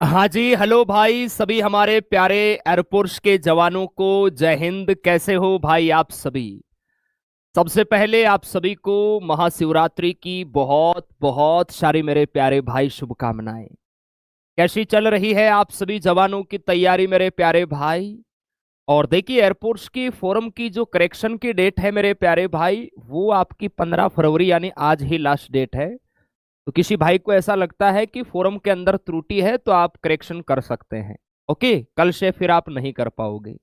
हाँ जी, हेलो भाई। सभी हमारे प्यारे एयरफोर्स के जवानों को जय हिंद। कैसे हो भाई आप सभी? सबसे पहले आप सभी को महाशिवरात्रि की बहुत बहुत सारी मेरे प्यारे भाई शुभकामनाएं। कैसी चल रही है आप सभी जवानों की तैयारी मेरे प्यारे भाई? और देखिए, एयरफोर्स की फोरम की जो करेक्शन की डेट है मेरे प्यारे भाई, वो आपकी 15 फरवरी यानी आज ही लास्ट डेट है। तो किसी भाई को ऐसा लगता है कि फोरम के अंदर त्रुटि है तो आप करेक्शन कर सकते हैं। ओके, कल से फिर आप नहीं कर पाओगे।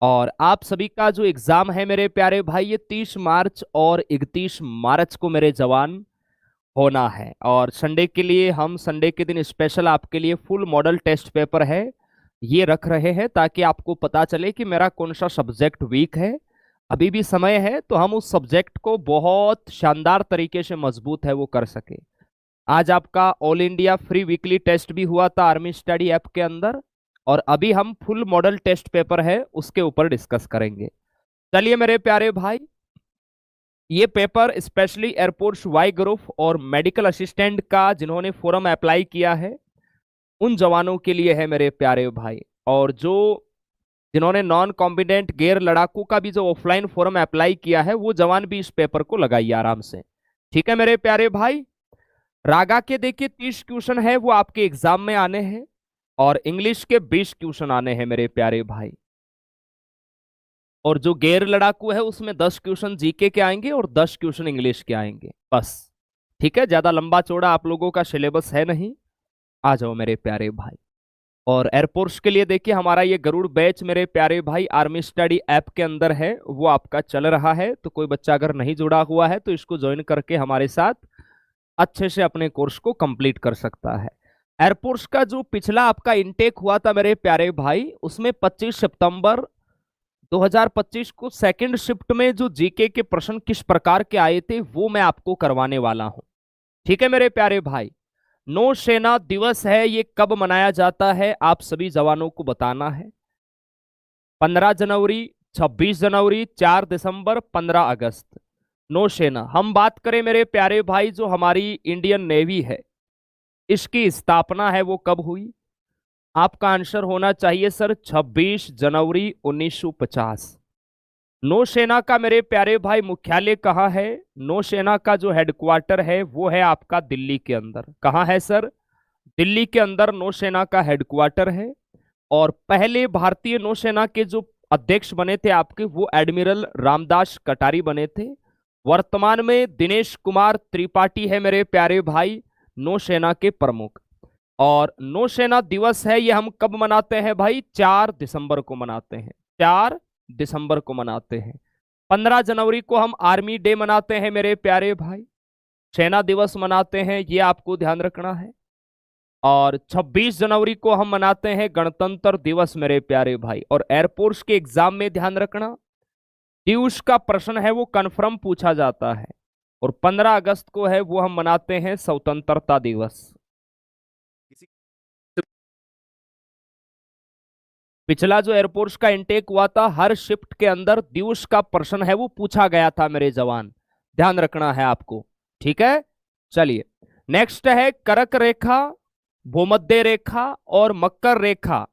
और आप सभी का जो एग्जाम है मेरे प्यारे भाई, ये 30 मार्च और 31 मार्च को मेरे जवान होना है। और संडे के लिए हम संडे के दिन स्पेशल आपके लिए फुल मॉडल टेस्ट पेपर है ये रख रहे हैं, ताकि आपको पता चले कि मेरा कौन सा सब्जेक्ट वीक है। अभी भी समय है तो हम उस सब्जेक्ट को बहुत शानदार तरीके से मजबूत है वो कर सके। आज आपका all India free weekly test भी हुआ था आर्मी स्टडी ऐप के अंदर, और अभी हम फुल मॉडल टेस्ट पेपर है उसके ऊपर डिस्कस करेंगे। चलिए मेरे प्यारे भाई, ये paper specially air force Y group और मेडिकल असिस्टेंट का जिन्होंने फॉर्म अप्लाई किया है उन जवानों के लिए है मेरे प्यारे भाई। और जो जिन्होंने नॉन कॉम्पिटेंट गैर लड़ाकू का भी जो ऑफलाइन फॉर्म अप्लाई किया है वो जवान भी इस पेपर को लगाइए आराम से। ठीक है मेरे प्यारे भाई। रागा के देखिए 30 क्वेश्चन है वो आपके एग्जाम में आने हैं, और इंग्लिश के 20 क्वेश्चन आने हैं मेरे प्यारे भाई। और जो गैर लड़ाकू है उसमें 10 क्वेश्चन जीके के आएंगे और 10 क्वेश्चन इंग्लिश के आएंगे बस। ठीक है, ज्यादा लंबा चौड़ा आप लोगों का सिलेबस है नहीं। आ जाओ मेरे प्यारे भाई। और एयरफोर्स के लिए देखिए, हमारा ये गरुड़ बैच मेरे प्यारे भाई आर्मी स्टडी ऐप के अंदर है वो आपका चल रहा है। तो कोई बच्चा अगर नहीं जुड़ा हुआ है तो इसको ज्वाइन करके हमारे साथ अच्छे से अपने कोर्स को कंप्लीट कर सकता है। एयरफोर्स का जो पिछला आपका इनटेक हुआ था मेरे प्यारे भाई, उसमें 25 सितंबर 2025 को सेकंड शिफ्ट में जो जीके के प्रश्न किस प्रकार के आए थे वो मैं आपको करवाने वाला हूं। ठीक है मेरे प्यारे भाई। नौसेना दिवस है, ये कब मनाया जाता है आप सभी जवानों को बताना है। 15 जनवरी, 26 जनवरी, 4 दिसंबर, 15 अगस्त। नौसेना हम बात करें मेरे प्यारे भाई, जो हमारी इंडियन नेवी है इसकी स्थापना है वो कब हुई? आपका आंसर होना चाहिए सर 26 जनवरी 1950। नौसेना का मेरे प्यारे भाई मुख्यालय कहाँ है? नौसेना का जो हेडक्वार्टर है वो है आपका दिल्ली के अंदर। कहाँ है सर? दिल्ली के अंदर नौसेना का हेडक्वार्टर है। और पहले भारतीय नौसेना के जो अध्यक्ष बने थे आपके, वो एडमिरल रामदास कटारी बने थे। वर्तमान में दिनेश कुमार त्रिपाठी है मेरे प्यारे भाई नौसेना के प्रमुख। और नौसेना दिवस है ये हम कब मनाते हैं भाई? 4 दिसंबर को मनाते हैं। 4 दिसंबर को मनाते हैं। 15 जनवरी को हम आर्मी डे मनाते हैं मेरे प्यारे भाई, सेना दिवस मनाते हैं, ये आपको ध्यान रखना है। और 26 जनवरी को हम मनाते हैं गणतंत्र दिवस मेरे प्यारे भाई। और एयरफोर्स के एग्जाम में ध्यान रखना, पीयूष का प्रश्न है वो कन्फर्म पूछा जाता है। और 15 अगस्त को है वो हम मनाते हैं स्वतंत्रता दिवस। पिछला जो एयरफोर्स का इंटेक हुआ था, हर शिफ्ट के अंदर दिवस का प्रश्न है वो पूछा गया था मेरे जवान, ध्यान रखना है आपको। ठीक है, चलिए नेक्स्ट है कर्क रेखा, भूमध्य रेखा और मकर रेखा,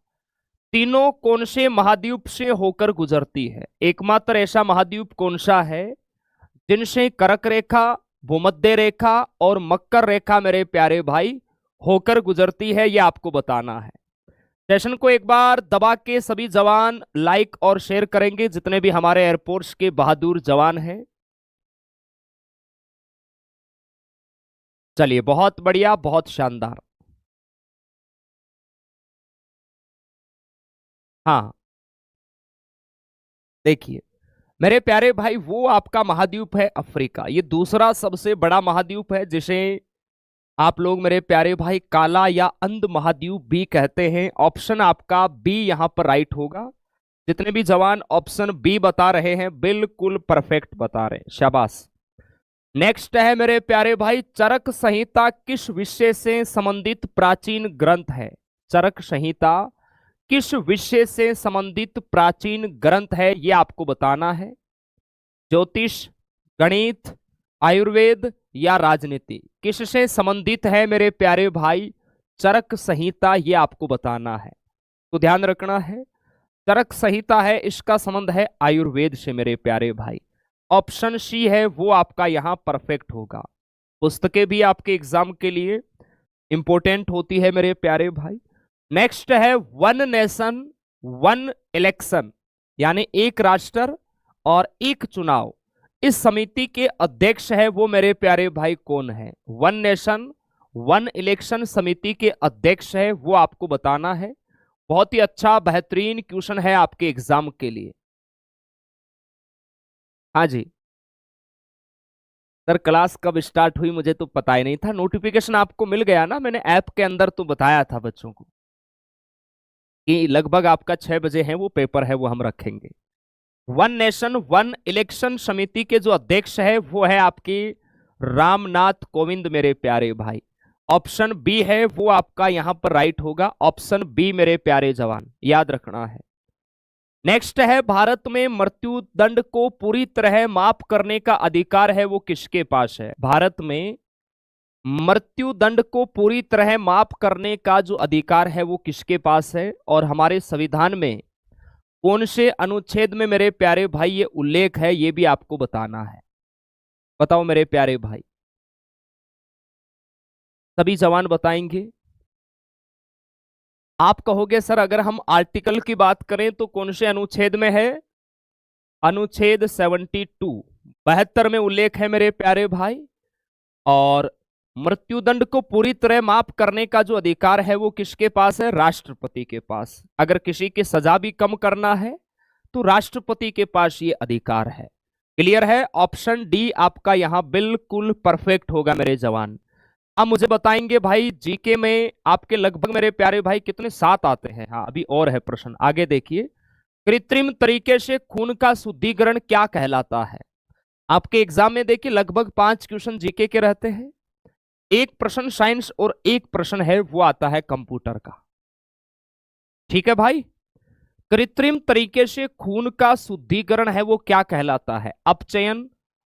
तीनों कौन से महाद्वीप से होकर गुजरती है? एकमात्र ऐसा महाद्वीप कौन सा है जिनसे कर्क रेखा, भूमध्य रेखा और मकर रेखा मेरे प्यारे भाई होकर गुजरती है, ये आपको बताना है। सेशन को एक बार दबा के सभी जवान लाइक और शेयर करेंगे जितने भी हमारे एयरफोर्स के बहादुर जवान हैं। चलिए, बहुत बढ़िया, बहुत शानदार। हाँ, देखिए मेरे प्यारे भाई, वो आपका महाद्वीप है अफ्रीका। ये दूसरा सबसे बड़ा महाद्वीप है जिसे आप लोग मेरे प्यारे भाई काला या अंध महाद्वीप भी कहते हैं। ऑप्शन आपका बी यहां पर राइट होगा। जितने भी जवान ऑप्शन बी बता रहे हैं बिल्कुल परफेक्ट बता रहे हैं, शाबाश। नेक्स्ट है मेरे प्यारे भाई, चरक संहिता किस विषय से संबंधित प्राचीन ग्रंथ है? चरक संहिता किस विषय से संबंधित प्राचीन ग्रंथ है, ये आपको बताना है। ज्योतिष, गणित, आयुर्वेद या राजनीति, किससे संबंधित है मेरे प्यारे भाई चरक संहिता, ये आपको बताना है, तो ध्यान रखना है। चरक संहिता है, इसका संबंध है आयुर्वेद से मेरे प्यारे भाई। ऑप्शन सी है वो आपका यहां परफेक्ट होगा। पुस्तकें भी आपके एग्जाम के लिए इंपॉर्टेंट होती है मेरे प्यारे भाई। नेक्स्ट है वन नेशन वन इलेक्शन, यानी एक राष्ट्र और एक चुनाव। इस समिति के अध्यक्ष है वो मेरे प्यारे भाई कौन है? वन नेशन वन इलेक्शन समिति के अध्यक्ष है वो आपको बताना है। बहुत ही अच्छा बेहतरीन क्वेश्चन है आपके एग्जाम के लिए। हाँ जी सर, क्लास कब स्टार्ट हुई मुझे तो पता ही नहीं था। नोटिफिकेशन आपको मिल गया ना, मैंने ऐप के अंदर तो बताया था बच्चों को कि लगभग आपका 6 बजे है वो पेपर है, वो हम रखेंगे। वन नेशन वन इलेक्शन समिति के जो अध्यक्ष है वो है आपकी रामनाथ कोविंद मेरे प्यारे भाई। ऑप्शन बी है वो आपका यहां पर राइट होगा, ऑप्शन बी मेरे प्यारे जवान, याद रखना है। नेक्स्ट है भारत में मृत्यु दंड को पूरी तरह माफ करने का अधिकार है वो किसके पास है? भारत में मृत्यु दंड को पूरी तरह माफ करने का जो अधिकार है वो किसके पास है? और हमारे संविधान में कौन से अनुच्छेद में मेरे प्यारे भाई ये उल्लेख है, ये भी आपको बताना है। बताओ मेरे प्यारे भाई, सभी जवान बताएंगे। आप कहोगे सर अगर हम आर्टिकल की बात करें तो कौन से अनुच्छेद में है? अनुच्छेद 72 72 में उल्लेख है मेरे प्यारे भाई। और मृत्युदंड को पूरी तरह माफ करने का जो अधिकार है वो किसके पास है? राष्ट्रपति के पास। अगर किसी की सजा भी कम करना है तो राष्ट्रपति के पास ये अधिकार है। क्लियर है? ऑप्शन डी आपका यहां बिल्कुल परफेक्ट होगा मेरे जवान। अब मुझे बताएंगे भाई जीके में आपके लगभग मेरे प्यारे भाई कितने 7 आते हैं? हाँ अभी और है प्रश्न, आगे देखिए। कृत्रिम तरीके से खून का शुद्धिकरण क्या कहलाता है? आपके एग्जाम में देखिए लगभग 5 क्वेश्चन जीके के रहते हैं, एक प्रश्न साइंस और एक प्रश्न है वो आता है कंप्यूटर का। ठीक है भाई, कृत्रिम तरीके से खून का शुद्धिकरण है वो क्या कहलाता है? अपचयन,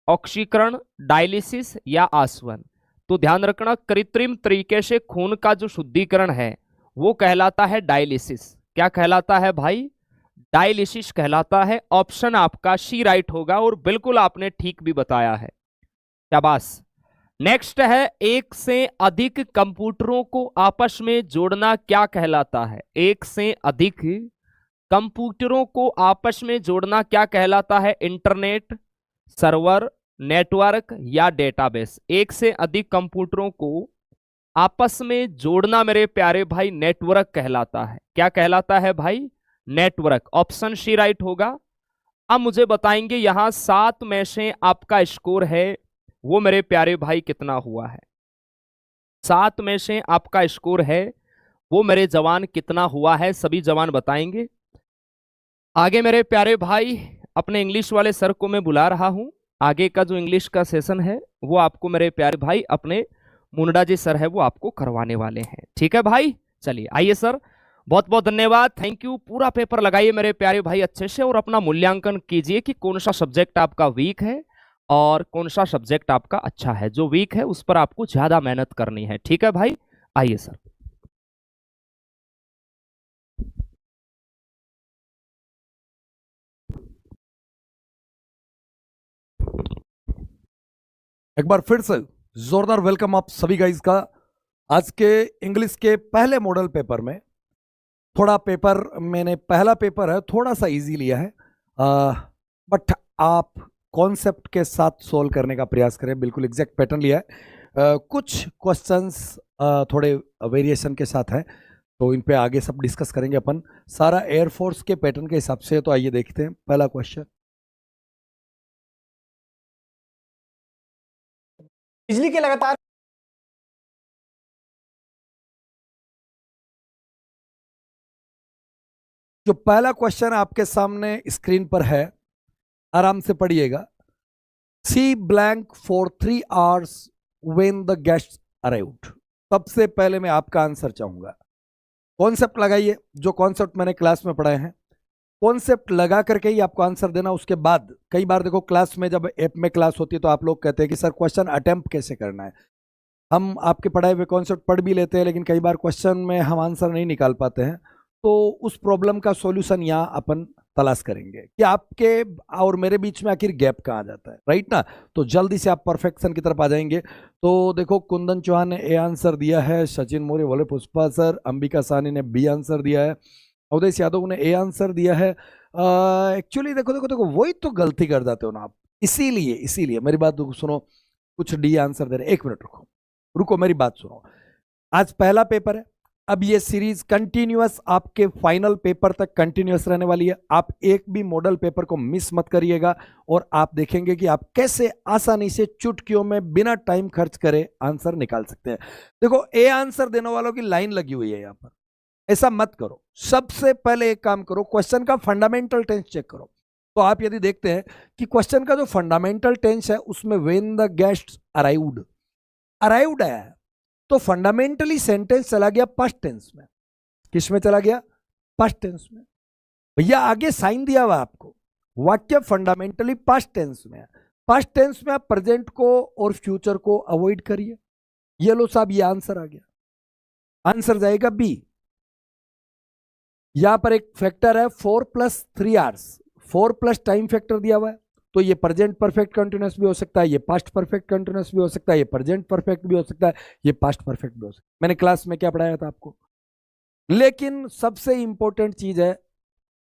ऑक्सीकरण, डायलिसिस या आसवन? तो ध्यान रखना, कृत्रिम तरीके से खून का जो शुद्धिकरण है वो कहलाता है डायलिसिस। क्या कहलाता है भाई? डायलिसिस कहलाता है। ऑप्शन आपका सी राइट होगा और बिल्कुल आपने ठीक भी बताया है, शाबाश। नेक्स्ट है एक से अधिक कंप्यूटरों को आपस में जोड़ना क्या कहलाता है? एक से अधिक कंप्यूटरों को आपस में जोड़ना क्या कहलाता है? इंटरनेट, सर्वर, नेटवर्क या डेटाबेस? एक से अधिक कंप्यूटरों को आपस में जोड़ना मेरे प्यारे भाई नेटवर्क कहलाता है। क्या कहलाता है भाई? नेटवर्क। ऑप्शन सी राइट होगा। अब मुझे बताएंगे यहां 7 में से आपका स्कोर है वो मेरे प्यारे भाई कितना हुआ है? 7 में से आपका स्कोर है वो मेरे जवान कितना हुआ है? सभी जवान बताएंगे। आगे मेरे प्यारे भाई अपने इंग्लिश वाले सर को मैं बुला रहा हूं। आगे का जो इंग्लिश का सेशन है वो आपको मेरे प्यारे भाई अपने मुंडा जी सर है वो आपको करवाने वाले हैं। ठीक है भाई, चलिए आइए सर, बहुत बहुत धन्यवाद, थैंक यू। पूरा पेपर लगाइए मेरे प्यारे भाई अच्छे से और अपना मूल्यांकन कीजिए कि कौन सा सब्जेक्ट आपका वीक है और कौन सा सब्जेक्ट आपका अच्छा है। जो वीक है उस पर आपको ज्यादा मेहनत करनी है। ठीक है भाई, आइए सर। एक बार फिर से जोरदार वेलकम आप सभी गाइस का। आज के इंग्लिश के पहले मॉडल पेपर में थोड़ा पेपर मैंने पहला पेपर है थोड़ा सा इजी लिया है, बट आप कॉन्सेप्ट के साथ सोल्व करने का प्रयास करें। बिल्कुल एग्जैक्ट पैटर्न लिया है। कुछ क्वेश्चंस थोड़े वेरिएशन के साथ हैं तो इन पे आगे सब डिस्कस करेंगे अपन, सारा एयरफोर्स के पैटर्न के हिसाब से। तो आइए देखते हैं पहला क्वेश्चन। बिजली के लगातार जो पहला क्वेश्चन आपके सामने स्क्रीन पर है, आराम से पढ़िएगा। She blank for 3 hours when the guest arrived. सबसे पहले मैं आपका आंसर चाहूंगा। कॉन्सेप्ट लगाइए, जो कॉन्सेप्ट मैंने क्लास में पढ़ाए हैं कॉन्सेप्ट लगा करके ही आपको आंसर देना। उसके बाद कई बार देखो क्लास में जब ऐप में क्लास होती है तो आप लोग कहते हैं कि सर क्वेश्चन अटेम्प्ट कैसे करना है। हम आपके पढ़ाए हुए कॉन्सेप्ट पढ़ भी लेते हैं, लेकिन कई बार क्वेश्चन में हम आंसर नहीं निकाल पाते हैं, तो उस प्रॉब्लम का सॉल्यूशन यहाँ अपन तलाश करेंगे कि आपके और मेरे बीच में आखिर गैप कहाँ जाता है, राइट ना। तो जल्दी से आप परफेक्शन की तरफ आ जाएंगे। तो देखो, कुंदन चौहान ने ए आंसर दिया है, सचिन मौर्य बोले पुष्पा सर, अंबिका साहनी ने बी आंसर दिया है, अवधेश यादव ने ए आंसर दिया है। एक्चुअली देखो देखो देखो, वही तो गलती कर जाते हो ना आप, इसीलिए इसीलिए मेरी बात सुनो, कुछ डी आंसर दे रहे। एक मिनट रुको रुको, मेरी बात सुनो। आज पहला पेपर है, अब ये सीरीज कंटिन्यूअस आपके फाइनल पेपर तक कंटिन्यूअस रहने वाली है। आप एक भी मॉडल पेपर को मिस मत करिएगा, और आप देखेंगे कि आप कैसे आसानी से चुटकियों में बिना टाइम खर्च करे आंसर निकाल सकते हैं। देखो, ए आंसर देने वालों की लाइन लगी हुई है यहां पर, ऐसा मत करो। सबसे पहले एक काम करो, क्वेश्चन का फंडामेंटल टेंस चेक करो। तो आप यदि देखते हैं कि क्वेश्चन का जो फंडामेंटल टेंस है उसमें व्हेन द गेस्ट्स अराइव्ड आया, तो फंडामेंटली सेंटेंस चला गया पास्ट टेंस में। किस में चला गया? पास्ट टेंस में। भैया आगे साइन दिया हुआ आपको, वाक्य फंडामेंटली पास्ट टेंस में है। पास्ट टेंस में आप प्रेजेंट को और फ्यूचर को अवॉइड करिए। ये लो साहब, ये आंसर आ गया। आंसर जाएगा बी। यहां पर एक फैक्टर है 4 + 3 आवर्स, 4 प्लस टाइम फैक्टर दिया हुआ है, तो ये प्रेजेंट परफेक्ट कंटिन्यूअस भी हो सकता है, ये पास्ट परफेक्ट कंटिन्यूअस भी हो सकता है, ये प्रेजेंट परफेक्ट भी हो सकता है, ये पास्ट परफेक्ट भी हो सकता है। मैंने क्लास में क्या पढ़ाया था आपको? लेकिन सबसे इंपॉर्टेंट चीज है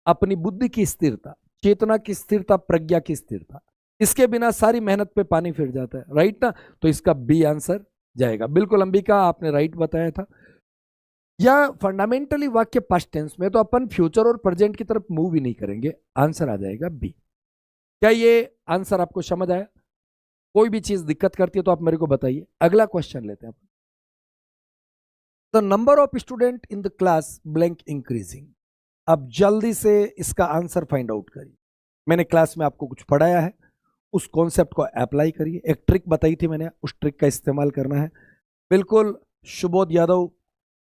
अपनी बुद्धि की स्थिरता, चेतना की स्थिरता, प्रज्ञा की स्थिरता। इसके बिना सारी मेहनत पे पानी फिर जाता है, राइट ना। तो इसका बी आंसर जाएगा। बिल्कुल अंबिका, आपने राइट बताया था। या फंडामेंटली वाक्य पास्ट टेंस में, तो अपन फ्यूचर और प्रेजेंट की तरफ मूव ही नहीं करेंगे। आंसर आ जाएगा बी। क्या ये आंसर आपको समझ आया? कोई भी चीज दिक्कत करती है तो आप मेरे को बताइए। अगला क्वेश्चन लेते हैं। The number of student in the class blank increasing. अब जल्दी से इसका आंसर फाइंड आउट करिए। मैंने क्लास में आपको कुछ पढ़ाया है, उस कॉन्सेप्ट को अप्लाई करिए। एक ट्रिक बताई थी मैंने, उस ट्रिक का इस्तेमाल करना है। बिल्कुल शुभोद यादव,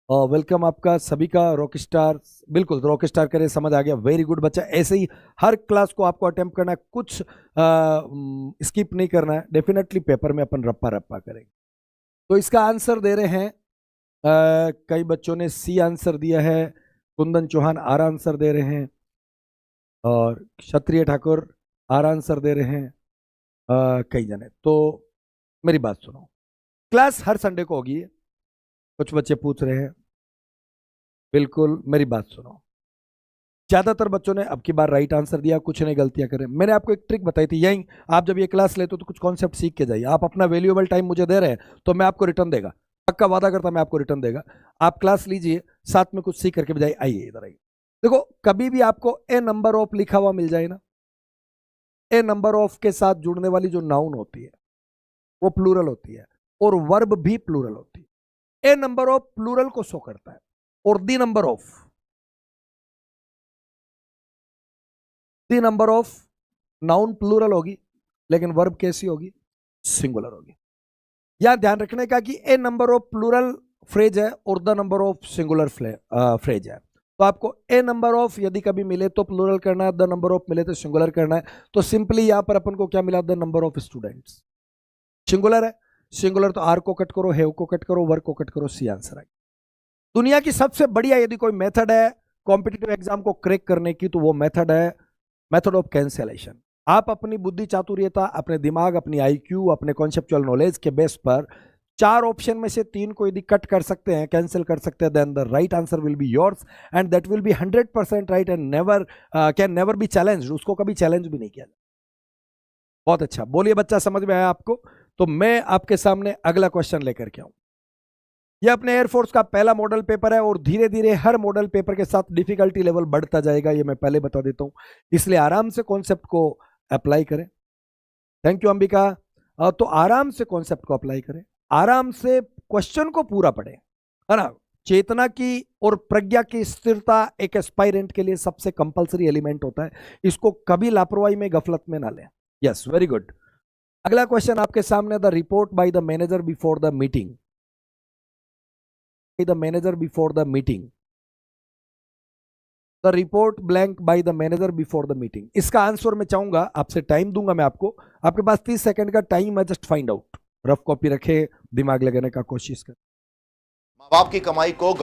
वेलकम आपका सभी का। रॉक स्टार, बिल्कुल रॉक स्टार करे, समझ आ गया, वेरी गुड बच्चा। ऐसे ही हर क्लास को आपको अटेम्प्ट करना है, कुछ स्किप नहीं करना है। डेफिनेटली पेपर में अपन रप्पा रप्पा करेंगे। तो इसका आंसर दे रहे हैं, कई बच्चों ने सी आंसर दिया है, कुंदन चौहान आर आंसर दे रहे हैं, और क्षत्रिय ठाकुर आर आंसर दे रहे हैं, कई जने। तो मेरी बात सुनो, क्लास हर संडे को होगी, कुछ बच्चे पूछ रहे हैं। बिल्कुल मेरी बात सुनो, ज्यादातर बच्चों ने अब की बार राइट आंसर दिया, कुछ ने गलतियां करें। मैंने आपको एक ट्रिक बताई थी, यही आप जब ये क्लास लेते हो तो कुछ कॉन्सेप्ट सीख के जाइए। आप अपना वैल्यूएबल टाइम मुझे दे रहे हैं तो मैं आपको रिटर्न देगा, पक्का वादा करता मैं आपको रिटर्न देगा। आप क्लास लीजिए, साथ में कुछ सीख करके बजाय आइए इधर आइए। देखो, कभी भी आपको ए नंबर ऑफ लिखा हुआ मिल जाए ना, ए नंबर ऑफ के साथ जुड़ने वाली जो नाउन होती है वो प्लूरल होती है, और वर्ब भी प्लूरल होती है। ए नंबर ऑफ प्लूरल को शो करता है, और the number of noun plural होगी, लेकिन वर्ब कैसी होगी? सिंगुलर होगी। यहां ध्यान रखने का कि ए नंबर ऑफ प्लूरल फ्रेज है और the number of singular phrase है। तो आपको ए नंबर ऑफ यदि कभी मिले तो प्लूरल करना है, द नंबर ऑफ मिले तो सिंगुलर करना है। तो सिंपली यहां पर अपन को क्या मिला? The number of students. Singular है, सिंगुलर तो आर को कट करो, हैव को कट करो, वर्क को कट करो, सी आंसर आएगा। दुनिया की सबसे बढ़िया यदि कोई मेथड है कॉम्पिटिटिव एग्जाम को क्रैक करने की, तो वो मेथड है मेथड ऑफ कैंसिलेशन। आप अपनी बुद्धि चातुर्यता, अपने दिमाग, अपनी आईक्यू, अपने कॉन्सेप्चुअल नॉलेज के बेस पर 4 ऑप्शन में से 3 को यदि कट कर सकते हैं, कैंसिल कर सकते हैं, then the right answer will be yours, and that will be 100% right, and never can never be challenged. उसको कभी चैलेंज भी नहीं किया जाए। बहुत अच्छा, बोलिए बच्चा, समझ में आया आपको? तो मैं आपके सामने अगला क्वेश्चन लेकर के आऊं। यह अपने एयरफोर्स का पहला मॉडल पेपर है, और धीरे धीरे हर मॉडल पेपर के साथ डिफिकल्टी लेवल बढ़ता जाएगा, ये मैं पहले बता देता हूं। इसलिए आराम से कॉन्सेप्ट को अप्लाई करें। Thank you Ambika. तो आराम से कॉन्सेप्ट को अप्लाई करें, आराम से क्वेश्चन को पूरा पढ़ें, है ना। चेतना की और प्रज्ञा की स्थिरता एक एस्पायरेंट के लिए सबसे कंपलसरी एलिमेंट होता है। इसको कभी लापरवाही में, गफलत में ना लें। Yes, very good. अगला क्वेश्चन आपके सामने, the report by the manager before the meeting. The manager before the meeting, the report blank by the manager before the meeting. इसका आंसर मैं चाहूंगा, आपसे टाइम दूंगा मैं आपको, आपके पास 30 सेकंड का टाइम है, just find out. Rough copy रखे, दिमाग लगाने का कोशिश करें। माँ बाप की कमाई को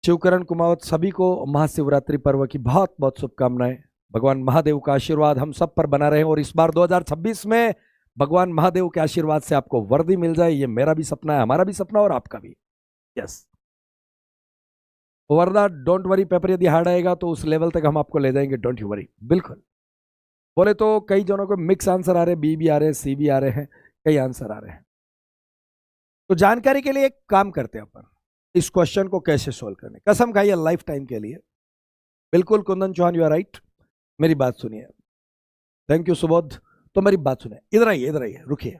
शिवकरण कुमावत सभी को महाशिवरात्रि पर्व की बहुत बहुत शुभकामनाएं। भगवान महादेव का आशीर्वाद हम सब पर बना रहे और इस बार 2026 में भगवान महादेव के आशीर्वाद से आपको वर्दी मिल जाए, ये मेरा भी सपना है, हमारा भी सपना और आपका भी। Yes Varada, don't worry, paper यदि हार्ड आएगा तो उस लेवल तक हम आपको ले जाएंगे, डोंट यू वरी। बिल्कुल बोले तो कई जनों को मिक्स आंसर आ रहे हैं, बी भी आ रहे हैं, सी भी आ रहे हैं, कई आंसर आ रहे हैं। तो जानकारी के लिए एक काम करते हैं अपन, इस क्वेश्चन को कैसे सोल्व करने, कसम खाइए लाइफ टाइम के लिए। बिल्कुल Kundan Chauhan, you are right. मेरी बात सुनिए, थैंक यू सुबोध। तो मेरी बात सुनिए, इधर आइए, रुकिए।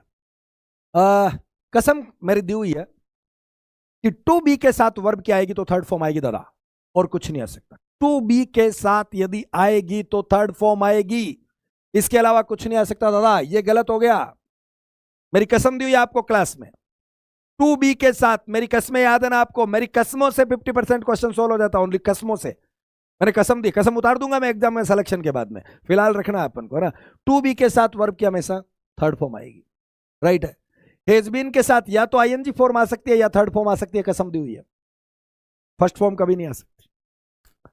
कसम मेरी दी हुई है कि टू बी के साथ वर्ब क्या आएगी तो थर्ड फॉर्म आएगी दादा, और कुछ नहीं आ सकता। टू बी के साथ यदि आएगी तो थर्ड फॉर्म आएगी, इसके अलावा कुछ नहीं आ सकता दादा। ये गलत हो गया, मेरी कसम दी हुई है आपको क्लास में। टू बी के साथ, मेरी कसमें याद है ना आपको, मेरी कसमों से 50% क्वेश्चन सोल्व हो जाता, ओनली कसमों से। मैंने कसम दी, कसम उतार दूंगा मैं एग्जाम में सिलेक्शन के बाद में, फिलहाल रखना है अपन को ना। टू बी के साथ वर्ब की हमेशा थर्ड फॉर्म आएगी, राइट है। हैज बीन के साथ या तो आईएनजी फॉर्म आ सकती है या थर्ड फॉर्म आ सकती है, कसम दी हुई है। फर्स्ट फॉर्म कभी नहीं आ सकती।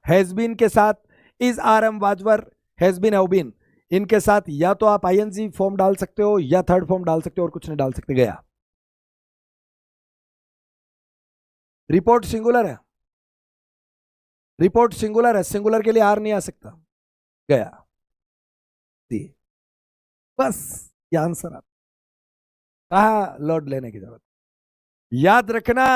हैज बीन के साथ is, are, am, was were, has been, have been, इनके साथ या तो आप आईएनजी फॉर्म डाल सकते हो या थर्ड फॉर्म डाल सकते हो, और कुछ नहीं डाल सकते। गया। रिपोर्ट सिंगुलर है, रिपोर्ट सिंगुलर है, सिंगुलर के लिए आर नहीं आ सकता। गया। बस ये आंसर आता। कहा लोड लेने की जरूरत। याद रखना,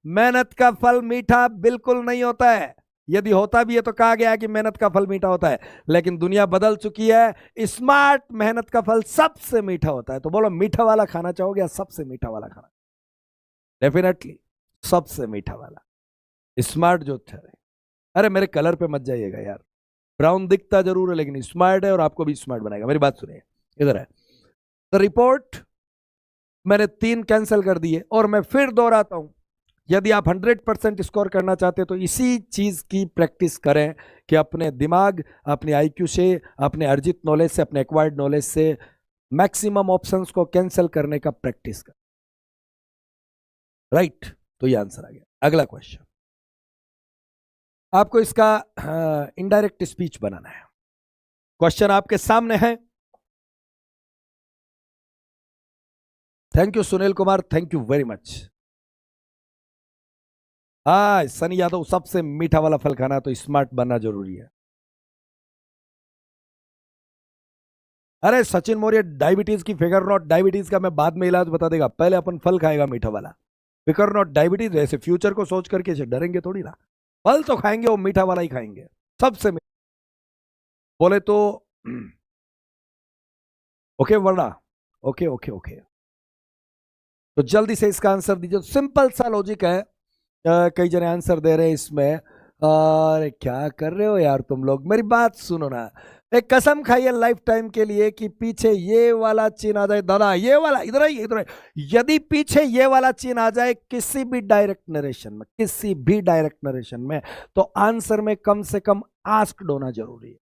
मेहनत का फल मीठा बिल्कुल नहीं होता है। यदि होता भी है तो कहा गया है कि मेहनत का फल मीठा होता है, लेकिन दुनिया बदल चुकी है। स्मार्ट मेहनत का फल सबसे मीठा होता है। तो बोलो, मीठा वाला खाना चाहोगे या सबसे मीठा वाला खाना? डेफिनेटली सबसे मीठा वाला। स्मार्ट जो ठहरे। अरे मेरे कलर पे मत जाइएगा यार, ब्राउन दिखता जरूर है लेकिन स्मार्ट है और आपको भी स्मार्ट बनाएगा। मेरी बात सुनिए, इधर है। तो रिपोर्ट मैंने 3 कैंसिल कर दिए, और मैं फिर दोहराता हूं, यदि आप 100% स्कोर करना चाहते हैं तो इसी चीज की प्रैक्टिस करें कि अपने दिमाग, अपने आईक्यू से, अपने अर्जित नॉलेज से, अपने एक्वायर्ड नॉलेज से मैक्सिमम ऑप्शंस को कैंसिल करने का प्रैक्टिस करें, राइट। तो ये आंसर आ गया। अगला क्वेश्चन, आपको इसका इनडायरेक्ट स्पीच बनाना है। क्वेश्चन आपके सामने है। Thank you Sunil Kumar, thank you very much. हाँ, सनी यादव, सबसे मीठा वाला फल खाना तो स्मार्ट बनना जरूरी है। अरे सचिन मौर्य, डायबिटीज की फिगर नॉट, डायबिटीज का मैं बाद में इलाज बता देगा, पहले अपन फल खाएगा मीठा वाला। फिकर नॉट डायबिटीज, ऐसे फ्यूचर को सोच करके डरेंगे थोड़ी ना, फल तो खाएंगे, वो मीठा वाला ही खाएंगे, सबसे मीठा। बोले तो ओके वर्णा, ओके ओके ओके। तो जल्दी से इसका आंसर दीजिए। सिंपल सा लॉजिक है। कई जने आंसर दे रहे हैं इसमें। अरे क्या कर रहे हो यार तुम लोग, मेरी बात सुनो ना। एक कसम खाइए लाइफ टाइम के लिए कि पीछे ये वाला चिन्ह आ जाए दादा, ये वाला, इधर आइए इधर आइए, यदि पीछे ये वाला चिन्ह आ जाए किसी भी डायरेक्ट नरेशन में, किसी भी डायरेक्ट नरेशन में, तो आंसर में कम से कम आस्क्ड होना जरूरी है।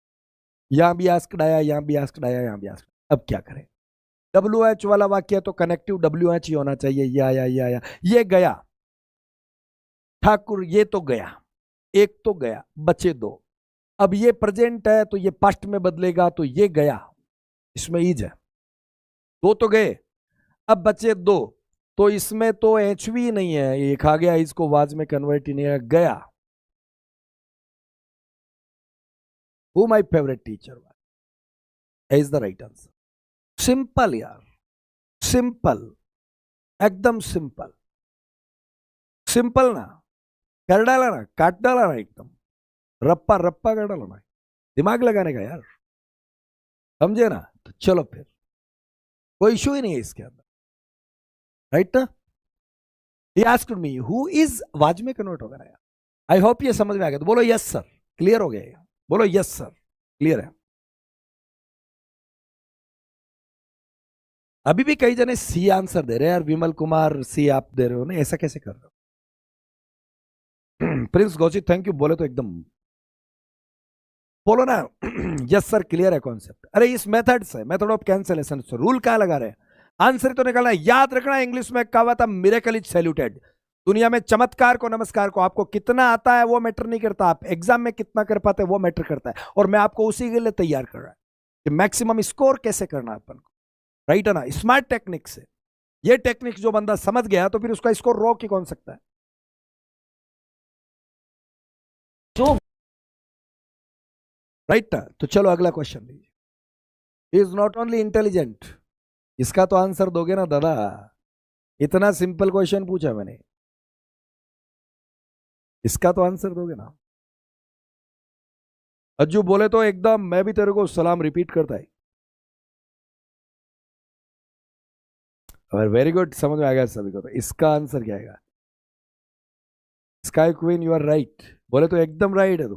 यहां भी आस्क्ड आया, यहां भी आस्क्ड आया, यहां भी आस्क्ड। अब क्या करें? WH वाला वाक्य तो कनेक्टिव WH ही होना चाहिए। ये आया, ये आया, ये गया ठाकुर, ये तो गया, एक तो गया, बचे 2। अब ये प्रेजेंट है तो ये पास्ट में बदलेगा, तो ये गया, इसमें ईज है, 2 तो गए, अब बचे 2, तो इसमें तो HV नहीं है, एक आ गया, इसको वाज में कन्वर्ट ही नहीं है, गया। Who my favourite teacher is the right answer. Simple यार, सिंपल, एकदम सिंपल। सिंपल ना, कर डाला ना, काट डाला ना, एकदम रप्पा रप्पा कर डाला ना, दिमाग लगाने का यार, समझे ना? तो चलो फिर, कोई इशू ही नहीं है इसके अंदर, राइट ना? He asked me who is, was में कन्वर्ट होगा ना यार। आई होप ये समझ में आ गया। तो बोलो यस सर, क्लियर हो गया? बोलो यस सर, क्लियर है। अभी भी कई जने सी आंसर दे रहे हैं यार। विमल कुमार सी आप दे रहे हो ना, ऐसा कैसे कर रहे हो? प्रिंस गौशिक थैंक यू, बोले तो एकदम बोलो ना। यस सर, क्लियर है कॉन्सेप्ट। अरे इस मेथड से, मेथड ऑफ कैंसिलेशन से रूल क्या लगा रहे हैं? आंसर तो निकालना है। याद रखना, इंग्लिश में कहावत है मिरेकल इज सैल्यूटेड। दुनिया में चमत्कार को, नमस्कार को, आपको कितना आता है वो मैटर नहीं करता, आप एग्जाम में कितना कर पाते हैं वो मैटर करता है। और मैं आपको उसी के लिए तैयार कर रहा है कि मैक्सिमम स्कोर कैसे करना है अपन को, राइट है ना, स्मार्ट टेक्निक से। ये टेक्निक जो बंदा समझ गया तो फिर उसका स्कोर रोक ही कौन सकता है। जो राइट ना, तो चलो अगला क्वेश्चन लीजिए। इज नॉट ओनली इंटेलिजेंट, इसका तो आंसर दोगे ना दादा, इतना सिंपल क्वेश्चन पूछा मैंने, इसका तो आंसर दोगे ना। अज्जू बोले तो एकदम मैं भी तेरे को सलाम रिपीट करता है। वेरी गुड, समझ में आ गया सभी को। तो इसका आंसर क्या आएगा? Sky queen you are right, बोले तो एकदम राइट है तू,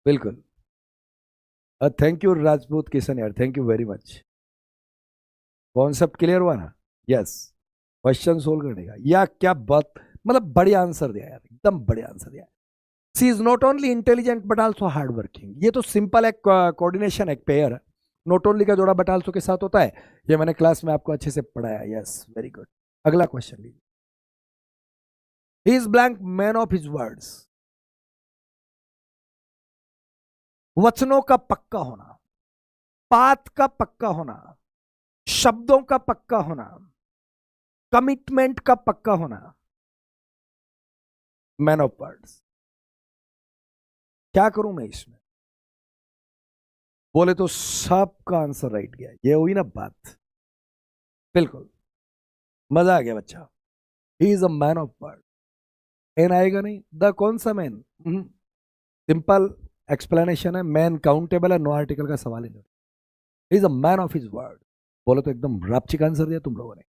बिल्कुल। थैंक यू राजपूत किशन यार, thank you very much. Concept clear हुआ ना? यस, क्वेश्चन सोल्व करने का, या क्या बात, मतलब बढ़िया आंसर दिया यार, एकदम बढ़िया आंसर दिया। She is not only intelligent but also hard working, ये तो सिंपल एक कोऑर्डिनेशन, एक पेयर है। नॉट ओनली का जोड़ा बट आल्सो के साथ होता है, ये मैंने क्लास में आपको अच्छे से पढ़ाया। Yes, very good. अगला क्वेश्चन लीजिए। He is blank man of his words, वचनों का पक्का होना, बात का पक्का होना, शब्दों का पक्का होना, कमिटमेंट का पक्का होना, मैन ऑफ वर्ड्स। क्या करूं मैं इसमें? बोले तो सबका आंसर राइट गया, ये हुई ना बात, बिल्कुल मजा आ गया बच्चा। He is a man of word. An आएगा नहीं, द कौन सा मैन, सिंपल एक्सप्लेनेशन है, मैन काउंटेबल है, नो आर्टिकल का सवाल ही नहीं। He is a man of his word, बोले तो एकदम रापचिक आंसर दिया तुम लोगों ने।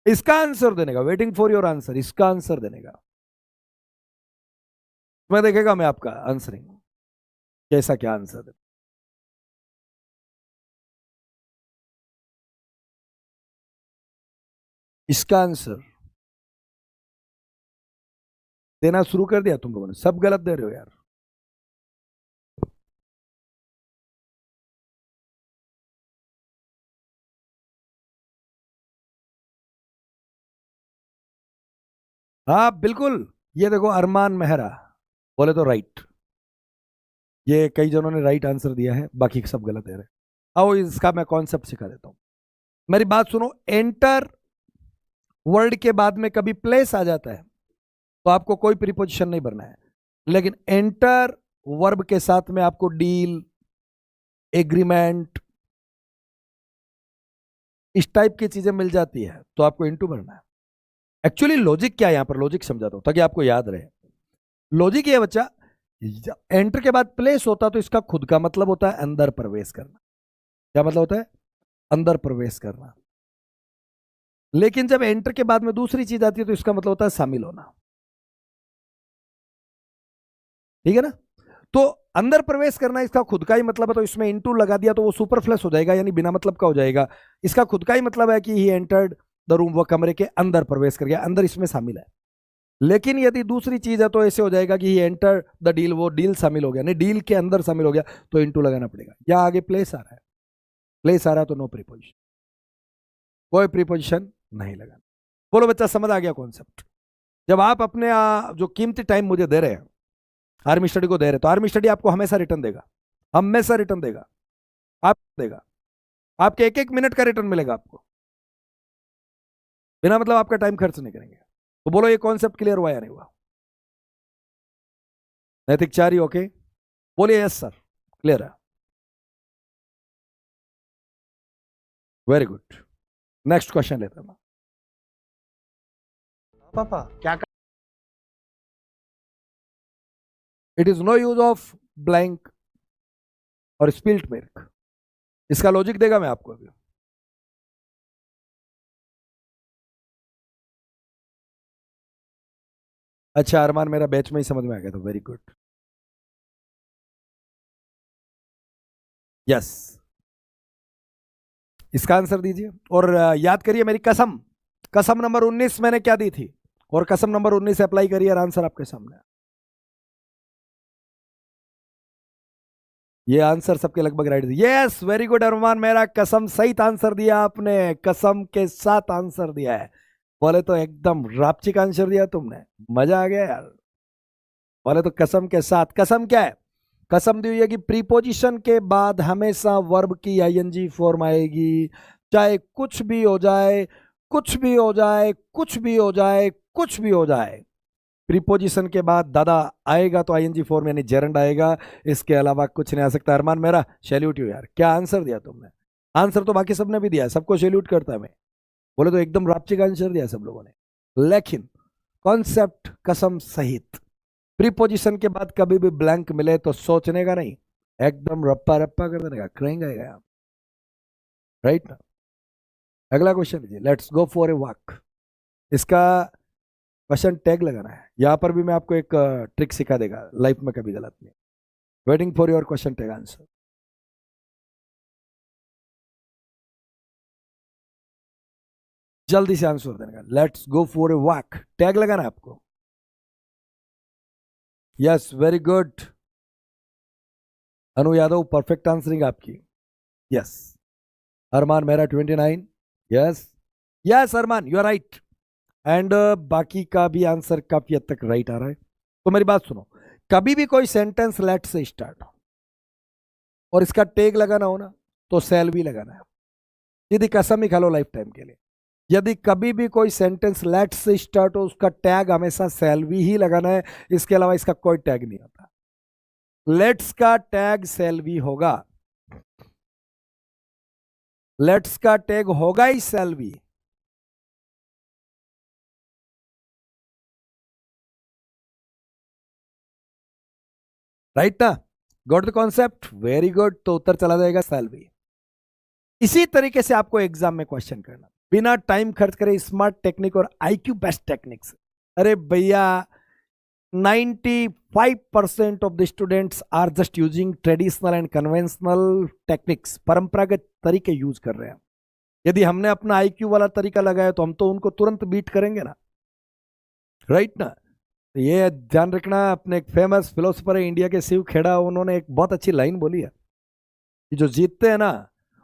इसका आंसर देने का, वेटिंग फॉर योर आंसर, इसका आंसर देने का मैं देखेगा मैं आपका आंसरिंग कैसा, क्या आंसर दे। इसका आंसर देना शुरू कर दिया तुम लोगों ने, सब गलत दे रहे हो यार। हाँ बिल्कुल, ये देखो अरमान मेहरा, बोले तो राइट, ये कई जनों ने राइट आंसर दिया है, बाकी सब गलत दे रहे हैं। आओ इसका मैं कॉन्सेप्ट सिखा देता हूं, मेरी बात सुनो। एंटर वर्ड के बाद में कभी प्लेस आ जाता है तो आपको कोई प्रीपोजिशन नहीं भरना है, लेकिन एंटर वर्ब के साथ में आपको डील, एग्रीमेंट, इस टाइप की चीजें मिल जाती है तो आपको इनटू भरना है। एक्चुअली लॉजिक क्या है, यहां पर लॉजिक समझाता हूं ताकि आपको याद रहे। लॉजिक ये बच्चा, एंटर के बाद प्लेस होता तो इसका खुद का मतलब होता है अंदर प्रवेश करना। क्या मतलब होता है? अंदर प्रवेश करना। लेकिन जब एंटर के बाद में दूसरी चीज आती है तो इसका मतलब होता है शामिल होना, ठीक है ना। तो अंदर प्रवेश करना इसका खुद का ही मतलब है, तो इसमें इनटू लगा दिया तो वो सुपरफ्लस हो जाएगा, यानी बिना मतलब का हो जाएगा। इसका खुद का ही मतलब है कि ही एंटर्ड द रूम, वो कमरे के अंदर प्रवेश कर गया, अंदर इसमें शामिल है। लेकिन यदि दूसरी चीज है तो ऐसे हो जाएगा कि ही एंटर द डील, वो डील शामिल हो गया, नहीं डील के अंदर शामिल हो गया, तो इनटू लगाना पड़ेगा। या आगे प्लेस आ रहा है, प्लेस आ रहा है तो नो प्रीपोजिशन, कोई प्रीपोजिशन नहीं लगाना। बोलो बच्चा समझ आ गया कॉन्सेप्ट? जब आप अपने जो कीमती टाइम मुझे दे रहे हैं, आर्मी स्टडी को दे रहे, तो आर्मी स्टडी आपको हमेशा रिटर्न देगा, हमेशा रिटर्न देगा, आप देगा, आपके एक एक मिनट का रिटर्न मिलेगा आपको, बिना मतलब आपका टाइम खर्च नहीं करेंगे। तो बोलो ये कॉन्सेप्ट क्लियर हुआ या नहीं हुआ? नैतिक चारी ओके, बोलिए यस सर, क्लियर है, वेरी गुड। नेक्स्ट क्वेश्चन लेता हूं। पापा क्या it is no use of blank और स्पिल्ट मिल्क, इसका लॉजिक देगा मैं आपको अभी। अच्छा अरमान मेरा बैच में ही समझ में आ गया, तो वेरी गुड। यस, इसका आंसर दीजिए और याद करिए मेरी कसम, कसम नंबर 19 मैंने क्या दी थी, और कसम नंबर 19 अप्लाई करिए और आंसर आपके सामने। ये आंसर सबके लगभग राइट दिया। यस, वेरी गुड अरमान मेरा, कसम सहित आंसर दिया आपने, कसम के साथ आंसर दिया है। बोले तो एकदम रापचिक आंसर दिया तुमने, मजा आ गया यार। बोले तो कसम के साथ। कसम क्या है? कसम दी हुई है कि प्रीपोजिशन के बाद हमेशा वर्ब की आईएनजी फॉर्म आएगी, चाहे कुछ भी हो जाए, कुछ भी हो जाए, कुछ भी हो जाए, कुछ भी हो जाए। प्रीपोजिशन के बाद दादा आएगा तो आईएनजी फॉर्म यानी जेरंड आएगा, इसके अलावा कुछ नहीं आ सकता। अरमान मेरा सैल्यूट यू यार, क्या आंसर दिया तुमने। आंसर तो बाकी सबने भी दिया, सबको सैल्यूट करता है मैं। बोले तो एकदम रापचिक आंसर दिया सब लोगों ने, लेकिन कॉन्सेप्ट कसम सहित। प्रीपोजिशन के बाद कभी भी ब्लैंक मिले तो सोचने का नहीं, एकदम रप्पा रप्पा कर देने का, करेंगे आप, राइट ना। अगला क्वेश्चन लीजिए, let's go for a walk. इसका क्वेश्चन टैग लगाना है। यहां पर भी मैं आपको एक ट्रिक सिखा देगा, लाइफ में कभी गलत नहीं। Waiting for your question tag answer. जल्दी से आंसर देने का। Let's go for a walk, tag लगाना है आपको। Yes, very good Anu Yadav, perfect answering आपकी। यस अरमान मेरा 29। Yes yes Arman you are right. And बाकी का भी आंसर काफी हद तक राइट आ रहा है। तो मेरी बात सुनो, कभी भी कोई सेंटेंस लेट से स्टार्ट हो और इसका टैग लगाना हो ना, तो सेल भी लगाना है। यदि कसम ही खा लो लाइफ टाइम के लिए, यदि कभी भी कोई सेंटेंस लेट से स्टार्ट हो, उसका टैग हमेशा सेल भी ही लगाना है, इसके अलावा इसका कोई टैग नहीं होता। लेट्स का टैग सेल भी होगा, लेट्स का टैग होगा ही सेल भी। राइट ना, got the concept, very good. तो उत्तर चला जाएगा सेल भी। इसी तरीके से आपको एग्जाम में क्वेश्चन करना, बिना टाइम खर्च करे, स्मार्ट टेक्निक और आईक्यू बेस्ट टेक्निक्स। अरे भैया 95% of the students are just using traditional and conventional techniques, परंपरागत तरीके यूज कर रहे हैं। यदि हमने अपना आईक्यू वाला तरीका लगाया तो हम तो उनको तुरंत बीट करेंगे ना, राइट ना। तो ये ध्यान रखना। अपने एक फेमस फिलोसफर है इंडिया के, शिव खेड़ा, उन्होंने एक बहुत अच्छी लाइन बोली है कि जो जीतते हैं ना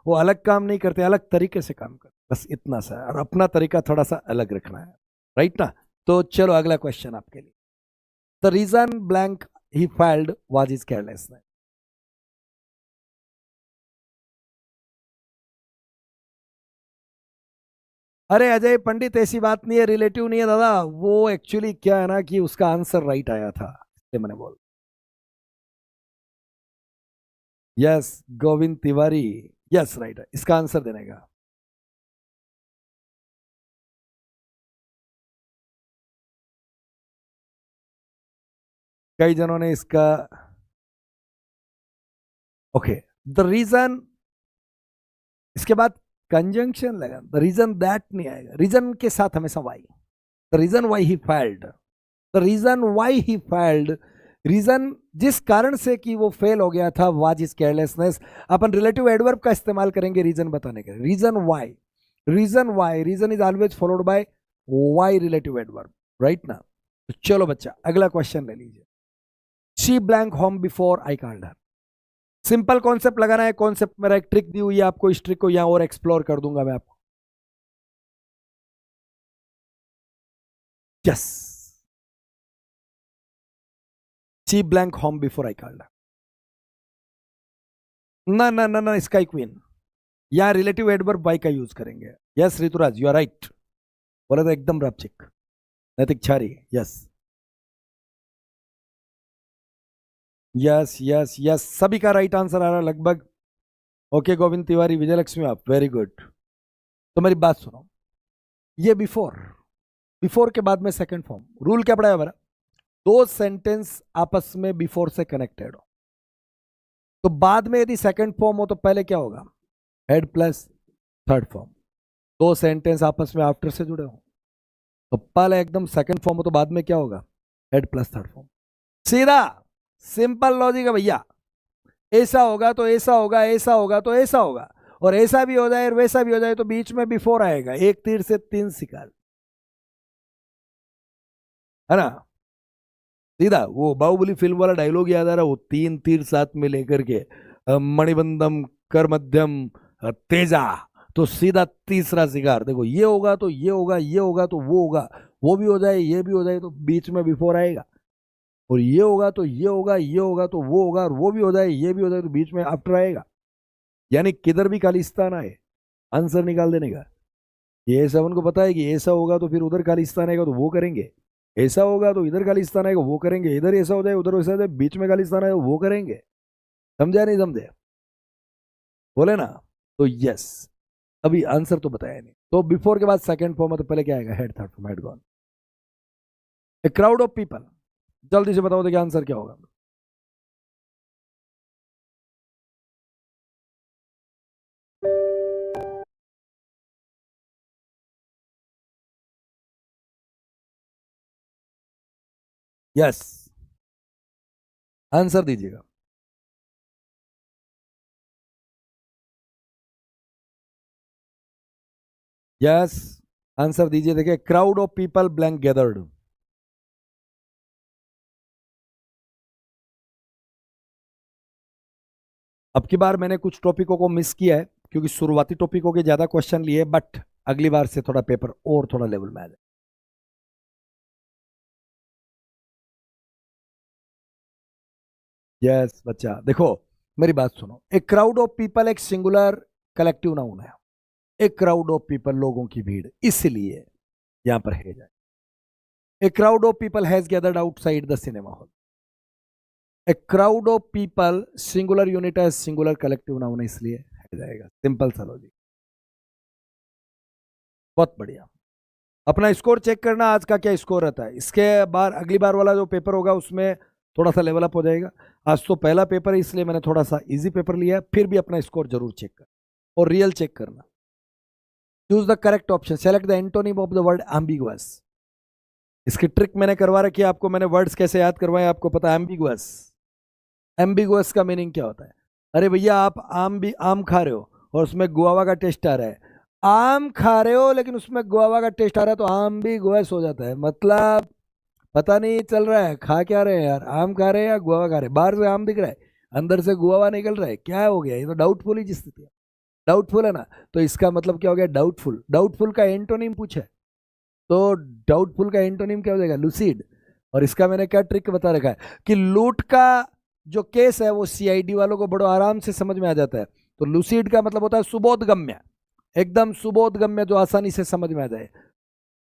वो अलग काम नहीं करते, अलग तरीके से काम करते, बस इतना सा। और अपना तरीका थोड़ा सा अलग रखना है, राइट ना। तो चलो अगला क्वेश्चन आपके लिए। The reason blank he filled was his carelessness. अरे अजय पंडित, ऐसी बात नहीं है, रिलेटिव नहीं है दादा। वो एक्चुअली क्या है ना कि उसका आंसर राइट आया था, इसलिए मैंने बोल। Yes Govind Tiwari, yes right है, इसका आंसर देने का। कई जनों ने इसका ओके। द रीजन, इसके बाद कंजंक्शन लगा, द रीजन दैट नहीं आएगा, रीजन के साथ हमेशा why. The reason why he failed, the reason why he failed, reason जिस कारण से कि वो फेल हो गया था, वाज हिज केयरलेसनेस। अपन रिलेटिव एडवर्ब का इस्तेमाल करेंगे रीजन बताने के लिए। Reason why, reason why, reason is always followed by why relative adverb, right ना। तो चलो बच्चा अगला क्वेश्चन ले लीजिए। She blank home before I called her. Simple concept लगाना है। कॉन्सेप्ट मेरा एक ट्रिक दी हुई है आपको, इस ट्रिक को यहां और एक्सप्लोर कर दूंगा मैं आपको। Yes, she blank home before I called her. ना ना ना ना, स्काई क्वीन, यहां रिलेटिव एडवर्ब बाय का यूज करेंगे। Yes Rituraj you are right, बोले तो एकदम रपचिक। नैतिक छारी, यस यस यस यस, सभी का राइट आंसर आ रहा है लगभग। ओके गोविंद तिवारी, विजय लक्ष्मी आप, वेरी गुड। तो मेरी बात सुनो, ये बिफोर, बिफोर के बाद में सेकंड फॉर्म। रूल क्या पड़ा है हमारा, दो सेंटेंस आपस में बिफोर से कनेक्टेड हो, तो बाद में यदि सेकंड फॉर्म हो तो पहले क्या होगा, हेड प्लस थर्ड फॉर्म। दो सेंटेंस आपस में आफ्टर से जुड़े हो तो पहले एकदम सेकंड फॉर्म हो तो बाद में क्या होगा, हेड प्लस थर्ड फॉर्म। सीधा सिंपल लॉजिक है भैया। ऐसा होगा तो ऐसा होगा, ऐसा होगा तो ऐसा होगा, और ऐसा भी हो जाए और वैसा भी हो जाए तो बीच में बिफोर आएगा। एक तीर से तीन शिकार, है ना। सीधा वो बाहुबली फिल्म वाला डायलॉग याद आ रहा, वो तीन तीर साथ में लेकर के मणिबंधम, कर मध्यम, तेजा, तो सीधा तीसरा शिकार। देखो ये होगा तो ये होगा, ये होगा तो वो होगा, वो भी हो जाए ये भी हो जाए तो बीच में बिफोर आएगा, और ये होगा तो ये होगा, ये होगा तो वो होगा, और वो भी हो जाए ये भी हो जाए तो बीच में आफ्टर आएगा। यानी किधर भी खालिस्तान आए आंसर निकाल देने का। ये A7 को पता है कि ऐसा होगा तो फिर उधर खालिस्तान आएगा तो वो करेंगे, ऐसा होगा तो इधर खालिस्तान आएगा वो करेंगे, इधर ऐसा हो जाए उधर वैसा हो जाए बीच में खालिस्तान आएगा वो करेंगे। समझा नहीं समझे? बोले ना? तो यस, अभी आंसर तो बताया नहीं। तो बिफोर के बाद सेकंड फॉर्म है तो पहले क्या आएगा? Head, third form head gone. A crowd of people, जल्दी से बताओ तो क्या आंसर क्या होगा? यस, आंसर दीजिएगा। यस, आंसर दीजिए। देखिए, crowd of people blank gathered. अब की बार मैंने कुछ टॉपिकों को मिस किया है क्योंकि शुरुआती टॉपिकों के ज्यादा क्वेश्चन लिए, बट अगली बार से थोड़ा पेपर और थोड़ा लेवल में आ जाए। यस बच्चा, देखो मेरी बात सुनो। एक क्राउड ऑफ पीपल एक सिंगुलर कलेक्टिव नाउन है। एक क्राउड ऑफ पीपल लोगों की भीड़, इसलिए यहां पर है जाए। A crowd of people has gathered outside the cinema hall. A crowd of people singular unit है, सिंगुलर कलेक्टिव नाउन है, इसलिए है जाएगा। सिंपल सा लॉजिक। बहुत बढ़िया। अपना स्कोर चेक करना, आज का क्या स्कोर रहता है। इसके बार अगली बार वाला जो पेपर होगा उसमें थोड़ा सा लेवल अप हो जाएगा। आज तो पहला पेपर है इसलिए मैंने थोड़ा सा इजी पेपर लिया है, फिर भी अपना स्कोर जरूर चेक कर और रियल चेक करना। Choose the correct option, select the antonym of the word ambiguous. इसकी ट्रिक मैंने करवा रखी है आपको। मैंने वर्ड्स कैसे याद करवाए आपको पता है। एम्बिगुअस, एम्बिगुअस का मीनिंग क्या होता है? अरे भैया आप आम खा रहे हो और उसमें गुआवा का टेस्ट आ रहा है। आम खा रहे हो लेकिन उसमें गुआवा का टेस्ट आ रहा है तो आम भी गुआस हो जाता है। मतलब पता नहीं चल रहा है खा क्या रहे हैं यार, आम खा रहे हैं या गुआवा खा रहे हैं। बाहर से आम दिख रहा है, अंदर से गुआवा निकल रहा है, क्या हो गया? ये तो डाउटफुल ही स्थिति है। डाउटफुल है ना, तो इसका मतलब क्या हो गया? डाउटफुल। डाउटफुल का एंटोनिम पूछे तो डाउटफुल का एंटोनिम क्या हो जाएगा? लूसीड। और इसका मैंने क्या ट्रिक बता रखा है कि लूट का जो केस है वो सीआईडी वालों को बड़ो आराम से समझ में आ जाता है। तो लूसीड का मतलब होता है सुबोधगम्य, एकदम सुबोधगम्य, जो आसानी से समझ में आ जाए।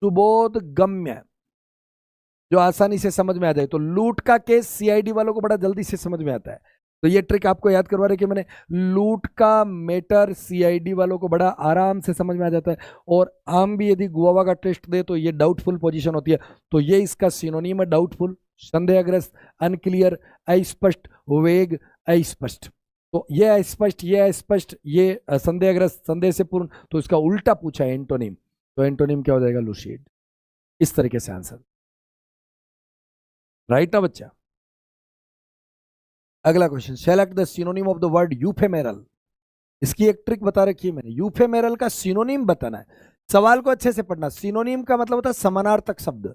सुबोधगम्य, जो आसानी से समझ में आ जाए। तो लूट का केस सीआईडी वालों को बड़ा जल्दी से समझ में आता है। तो ये ट्रिक आपको याद करवा रहे कि मैंने, लूट का मैटर सीआईडी वालों को बड़ा आराम से समझ में आ जाता है। और आम भी यदि गुआवा का टेस्ट दे तो ये डाउटफुल पोजीशन होती है। तो ये इसका सिनोनिम है डाउटफुल, संदेहग्रस्त, अनक्लियर, अस्पष्ट, वेग, अस्पष्ट। तो ये अस्पष्ट, ये अस्पष्ट, ये संदेहग्रस्त, संदेह से पूर्ण, तो इसका उल्टा पूछा है एंटोनिम। तो एंटोनिम क्या हो जाएगा? लूसीड। इस तरीके से आंसर, राइट ना बच्चा? अगला question, select the synonym of the word ephemeral. इसकी एक ट्रिक बता रखी है मैंने, यूफेमेरल का सिनोनिम बताना है। सवाल को अच्छे से पढ़ना। सिनोनिम का मतलब होता है समानार्थक शब्द।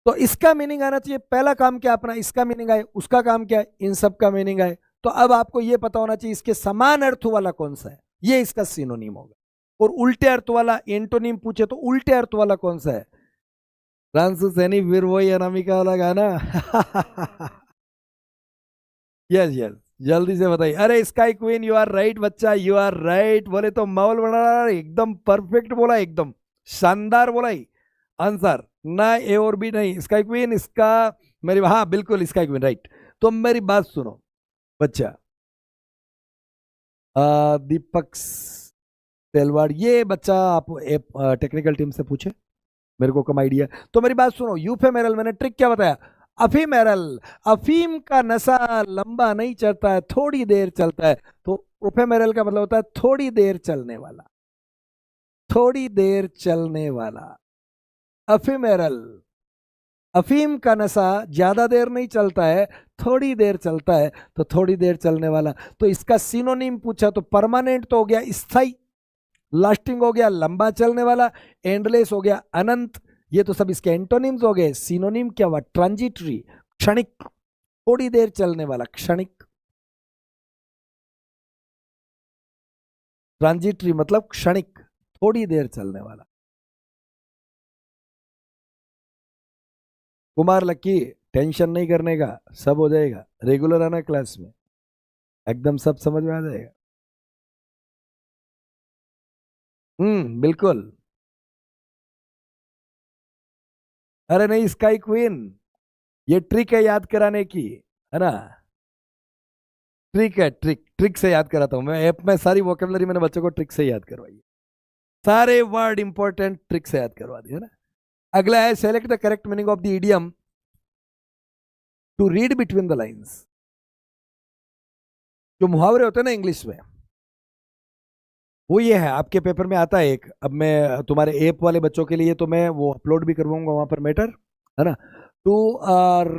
तो इसका मीनिंग आना चाहिए। पहला काम क्या अपना, इसका मीनिंग आए, उसका काम क्या है, इन सब का मीनिंग आए। तो अब आपको यह पता होना चाहिए इसके समान अर्थ वाला कौन सा है, ये इसका सिनोनिम होगा। और उल्टे अर्थ वाला एंटोनिम पूछे तो उल्टे अर्थ वाला कौन सा है? फ्रांसु सैनी, फिर वही अनामिका वाला गाना। यस यस, जल्दी से बताइए। अरे sky queen, you are right बच्चा, यू आर राइट। बोले तो माहौल बना, एकदम परफेक्ट बोला, एकदम शानदार बोला ही आंसर, ना ए और बी नहीं। स्काई क्वीन इसका मेरी, हाँ बिल्कुल स्काई क्वीन राइट। तो मेरी बात सुनो बच्चा, दीपक तेलवाड़, ये बच्चा आप टेक्निकल टीम से पूछे, मेरे को कम आइडिया। तो मेरी बात सुनो, यूफेमेरल मैंने ट्रिक क्या बताया? अफीमेरल, अफीम का नशा लंबा नहीं चलता है, थोड़ी देर चलता है। तो उफेमेरल का मतलब होता है थोड़ी देर चलने वाला, थोड़ी देर चलने वाला। अफीमेरल, अफीम का नशा ज्यादा देर नहीं चलता है, थोड़ी देर चलता है, तो थोड़ी देर चलने वाला। तो इसका सिनोनिम पूछा तो परमानेंट तो हो गया स्थायी, लास्टिंग हो गया लंबा चलने वाला, एंडलेस हो गया अनंत। ये तो सब इसके एंटोनिम्स हो गए। सिनोनिम क्या हुआ? ट्रांजिटरी, क्षणिक, थोड़ी देर चलने वाला, क्षणिक। ट्रांजिटरी मतलब क्षणिक, थोड़ी देर चलने वाला। कुमार लक्की, टेंशन नहीं करने का, सब हो जाएगा। रेगुलर आना क्लास में, एकदम सब समझ में आ जाएगा। बिल्कुल। अरे नहीं, स्काई क्वीन, ये ट्रिक है याद कराने की, है ना। ट्रिक है, ट्रिक ट्रिक से याद कराता हूं मैं। ऐप में सारी वोकेबलरी मैंने बच्चों को ट्रिक से याद करवाई, सारे वर्ड इंपॉर्टेंट ट्रिक से याद करवा दिए ना। अगला है select the correct meaning of the idiom to read between the lines. जो मुहावरे होते हैं ना इंग्लिश में, वो ये है, आपके पेपर में आता है एक। अब मैं तुम्हारे ऐप वाले बच्चों के लिए तो मैं वो अपलोड भी करवाऊंगा वहां पर मैटर, है ना। To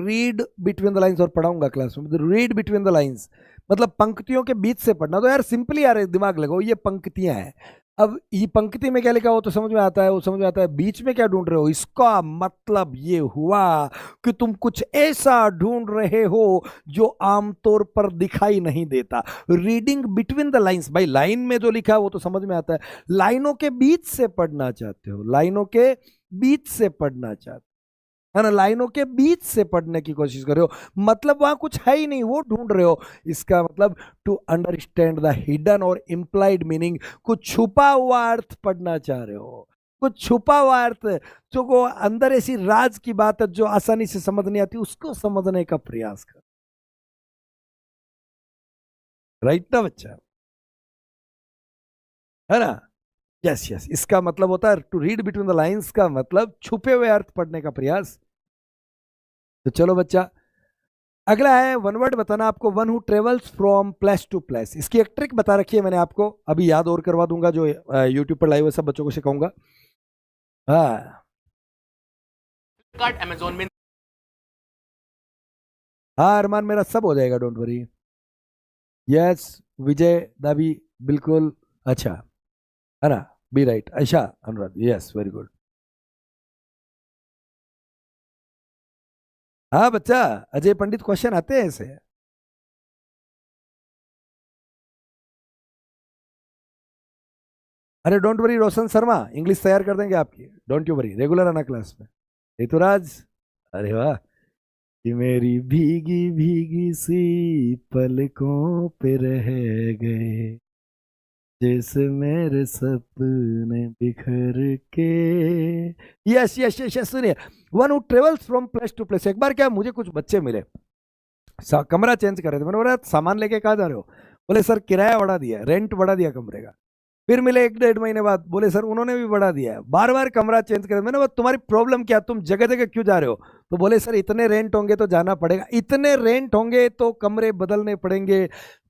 read between the lines, और पढ़ाऊंगा क्लास में। रीड बिटवीन द लाइंस मतलब पंक्तियों के बीच से पढ़ना। तो यार सिंपली यार दिमाग लगाओ, ये पंक्तियां हैं। अब ये पंक्ति में क्या लिखा हो तो समझ में आता है, वो समझ में आता है। बीच में क्या ढूंढ रहे हो, इसका मतलब ये हुआ कि तुम कुछ ऐसा ढूंढ रहे हो जो आमतौर पर दिखाई नहीं देता। रीडिंग बिटवीन द लाइंस, भाई लाइन में जो लिखा है वो तो समझ में आता है, लाइनों के बीच से पढ़ना चाहते हो, लाइनों के बीच से पढ़ना चाहते हो, है ना। लाइनों के बीच से पढ़ने की कोशिश कर रहे हो, मतलब वहां कुछ है ही नहीं, वो ढूंढ रहे हो। इसका मतलब टू अंडरस्टैंड द हिडन और इम्प्लाइड मीनिंग, कुछ छुपा हुआ अर्थ पढ़ना चाह रहे हो, कुछ छुपा हुआ अर्थ जो को अंदर ऐसी राज की बात है जो आसानी से समझ नहीं आती, उसको समझने का प्रयास कर। राइट ना बच्चा, है ना। यस यस, इसका मतलब होता है to read between the lines का मतलब छुपे हुए अर्थ पढ़ने का प्रयास। तो चलो बच्चा, अगला है वन वर्ड बताना आपको। One who travels from place to place. इसकी एक ट्रिक बता रखी है मैंने आपको, अभी याद और करवा दूंगा, जो यूट्यूब पर लाइव है सब बच्चों को सिखाऊंगा। हाँ अमेजोन में। हाँ अरमान, मेरा सब हो जाएगा, डोंट वरी। यस विजय दाबी, बिल्कुल अच्छा, है ना। बी राइट, अच्छा अनुराग, यस वेरी गुड। हाँ बच्चा, अजय पंडित क्वेश्चन आते हैं ऐसे। अरे don't worry Roshan Sharma, English तैयार कर देंगे आपकी, डोंट यू वरी। रेगुलर आना क्लास में। ऋतुराज, अरे वाह। कि मेरी भीगी भीगी सी पलकों पे रह गए, जैसे मेरे सपने बिखर के। यस यस यस यस, सुनिए। One who travels from place to place. एक बार क्या, मुझे कुछ बच्चे मिले, कमरा चेंज कर रहे थे। मैंने बोला सामान लेके कहाँ जा रहे हो, बोले सर किराया बढ़ा दिया, रेंट बढ़ा दिया कमरे का। फिर मिले 1-1.5 महीने बाद, बोले सर उन्होंने भी बढ़ा दिया है। बार बार कमरा चेंज कर। मैंने बोला तुम्हारी प्रॉब्लम क्या, तुम जगह जगह क्यों जा रहे हो। तो बोले सर इतने रेंट होंगे तो जाना पड़ेगा, इतने रेंट होंगे तो कमरे बदलने पड़ेंगे,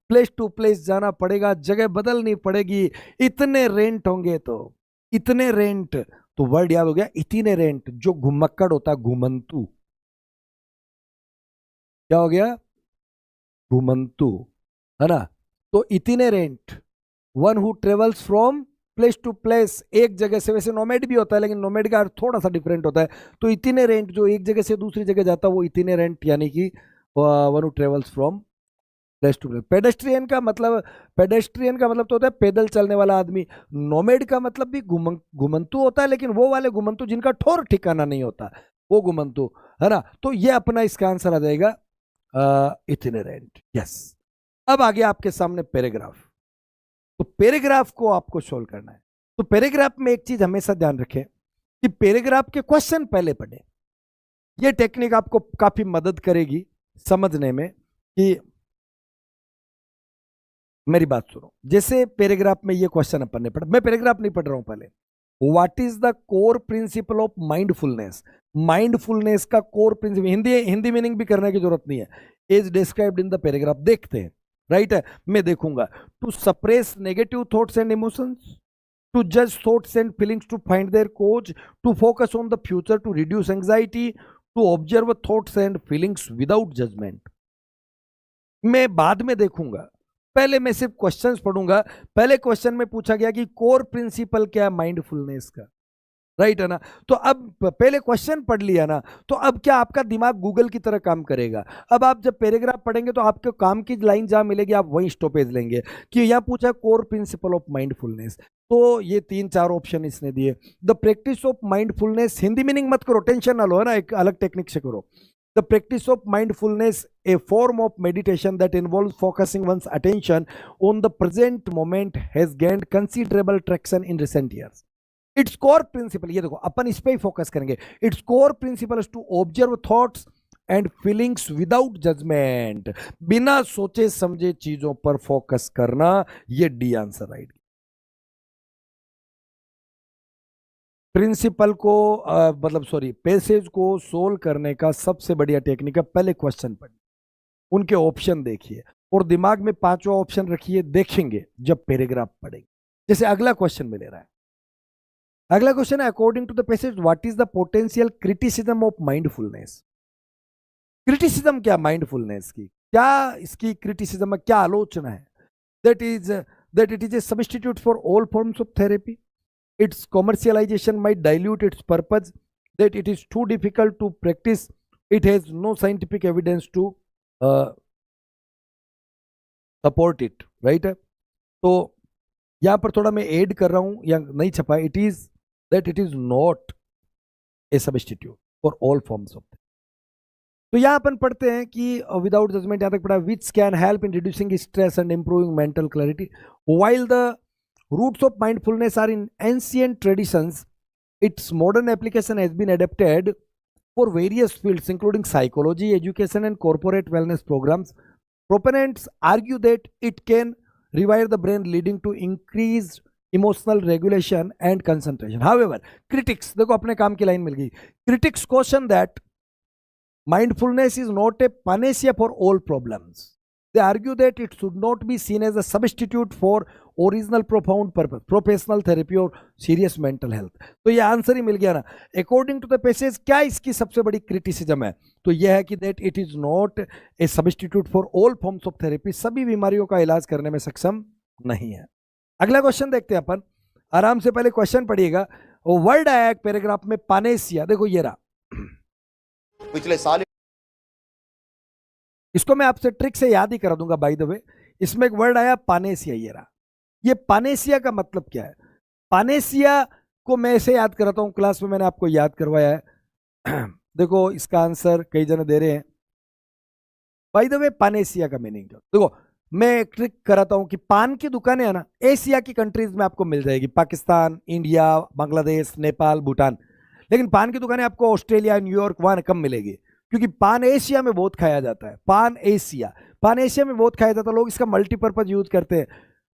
प्लेस टू प्लेस जाना पड़ेगा, जगह बदलनी पड़ेगी, इतने रेंट होंगे तो। इतने रेंट, तो वर्ड याद हो गया, इतने रेंट। जो घुमक्कड़ होता है घुमंतु, क्या हो गया, घुमंतु, है ना। तो itinerant, one who travels from place to place, एक जगह से। वैसे नोमेड भी होता है लेकिन नोमेड का अर्थ थोड़ा सा डिफरेंट होता है। तो इतने रेंट, जो एक जगह से दूसरी जगह जाता है वो इतने रेंट, यानी कि one who travels from place to place. Pedestrian का मतलब, पेडेस्ट्रियन का मतलब तो होता है पैदल चलने वाला आदमी। नोमेड का मतलब भी घुमंतु होता है, लेकिन वो वाले घुमंतु जिनका ठौर ठिकाना नहीं होता, वो घुमंतु, है ना। तो ये अपना इसका आंसर आ जाएगा इतने रेंट। यस, अब आ गया आपके सामने पैराग्राफ। तो पैराग्राफ को आपको सोल्व करना है। तो पैराग्राफ में एक चीज हमेशा ध्यान रखें कि पैराग्राफ के क्वेश्चन पहले पढ़ें। यह टेक्निक आपको काफी मदद करेगी समझने में कि, मेरी बात सुनो, जैसे पैराग्राफ में ये क्वेश्चन अपन ने पढ़ा, मैं पैराग्राफ नहीं पढ़ रहा हूं पहले। What is the core principle of mindfulness. Mindfulness का कोर प्रिंसिपल, हिंदी मीनिंग भी करने की जरूरत नहीं है, is described in the paragraph. देखते हैं, राइट है, मैं देखूंगा। To suppress negative thoughts and emotions, to जज thoughts and feelings to find their cause, to focus on the future to reduce anxiety, to observe thoughts and feelings without judgment. मैं बाद में देखूंगा, पहले मैं सिर्फ क्वेश्चंस पढ़ूंगा। पहले क्वेश्चन में पूछा गया कि कोर प्रिंसिपल क्या है माइंडफुलनेस का, राइट है ना। तो अब पहले क्वेश्चन पढ़ लिया ना, तो अब क्या आपका दिमाग गूगल की तरह काम करेगा। अब आप जब पैराग्राफ पढ़ेंगे तो आपके काम की लाइन जहां मिलेगी आप वहीं स्टॉपेज लेंगे। कि यहाँ पूछा कोर प्रिंसिपल ऑफ माइंडफुलनेस, तो ये 3-4 ऑप्शन इसने दिए। The practice of mindfulness, Hindi meaning मत करो, टेंशन ना लो, है ना, एक अलग टेक्निक से करो। The practice of mindfulness, a form of meditation that involves focusing one's attention on the present moment, has gained considerable traction in recent years. Its core principle, ये देखो अपन इस पे ही फोकस करेंगे। Its core principle is to observe thoughts and feelings without judgment. बिना सोचे समझे चीजों पर फोकस करना, ये डी आंसर राइट। प्रिंसिपल को मतलब सॉरी पैसेज को सोल्व करने का सबसे बढ़िया टेक्निक है पहले क्वेश्चन पढ़िए, उनके ऑप्शन देखिए और दिमाग में 5वां ऑप्शन रखिए, देखेंगे जब पैराग्राफ पढ़ेंगे। जैसे अगला क्वेश्चन में ले रहा है, अगला क्वेश्चन है according to the passage what is the potential criticism of mindfulness. Criticism क्या माइंडफुलनेस की, क्या इसकी क्रिटिसिज्म में क्या आलोचना है। That it is a substitute for all forms of therapy, its commercialization might dilute its purpose, that it is too difficult to practice, it has no scientific evidence to support it, right है। तो यहां पर थोड़ा मैं add कर रहा हूं या नहीं छपा, it is that it is not a substitute for all forms of. तो यहां अपन पढ़ते हैं कि विदाउट जजमेंट, यहां तक पढ़ा, which can help in reducing stress and improving mental clarity, while the roots of mindfulness are in ancient traditions, its modern application has been adapted for various fields including psychology, education and corporate wellness programs. Proponents argue that it can rewire the brain leading to increased emotional regulation and concentration. However, critics, देखो अपने काम की line मिल गई, critics caution that mindfulness is not a panacea for all problems. They argue that it should not be seen as a substitute for original profound purpose, professional therapy or serious mental health. तो ये answer ही मिल गया ना। According to the passage, क्या इसकी सबसे बड़ी criticism है, तो यह है कि that it is not a substitute for all forms of therapy, सभी बीमारियों का इलाज करने में सक्षम नहीं है। अगला क्वेश्चन देखते हैं अपन, आराम से पहले क्वेश्चन पढ़िएगा। वर्ड आया एक पैराग्राफ में पानेसिया, देखो ये रहा, पिछले साल इसको मैं आपसे ट्रिक से याद ही करा दूंगा बाय द वे। इसमें एक वर्ड आया पानेसिया, ये रहा। ये पानेसिया का मतलब क्या है, पानेसिया को मैं ऐसे याद कराता हूं, क्लास में मैंने आपको याद करवाया है। देखो इसका आंसर कई जने दे रहे हैं। बाय द वे पानेसिया का मीनिंग देखो, मैं एक ट्रिक कराता हूं कि पान की दुकानें है ना, एशिया की कंट्रीज में आपको मिल जाएगी, पाकिस्तान, इंडिया, बांग्लादेश, नेपाल, भूटान। लेकिन पान की दुकानें आपको ऑस्ट्रेलिया, न्यूयॉर्क, वहां कम मिलेगी, क्योंकि पान एशिया में बहुत खाया जाता है। पान एशिया में बहुत खाया जाता है। लोग इसका मल्टीपर्पज यूज करते हैं,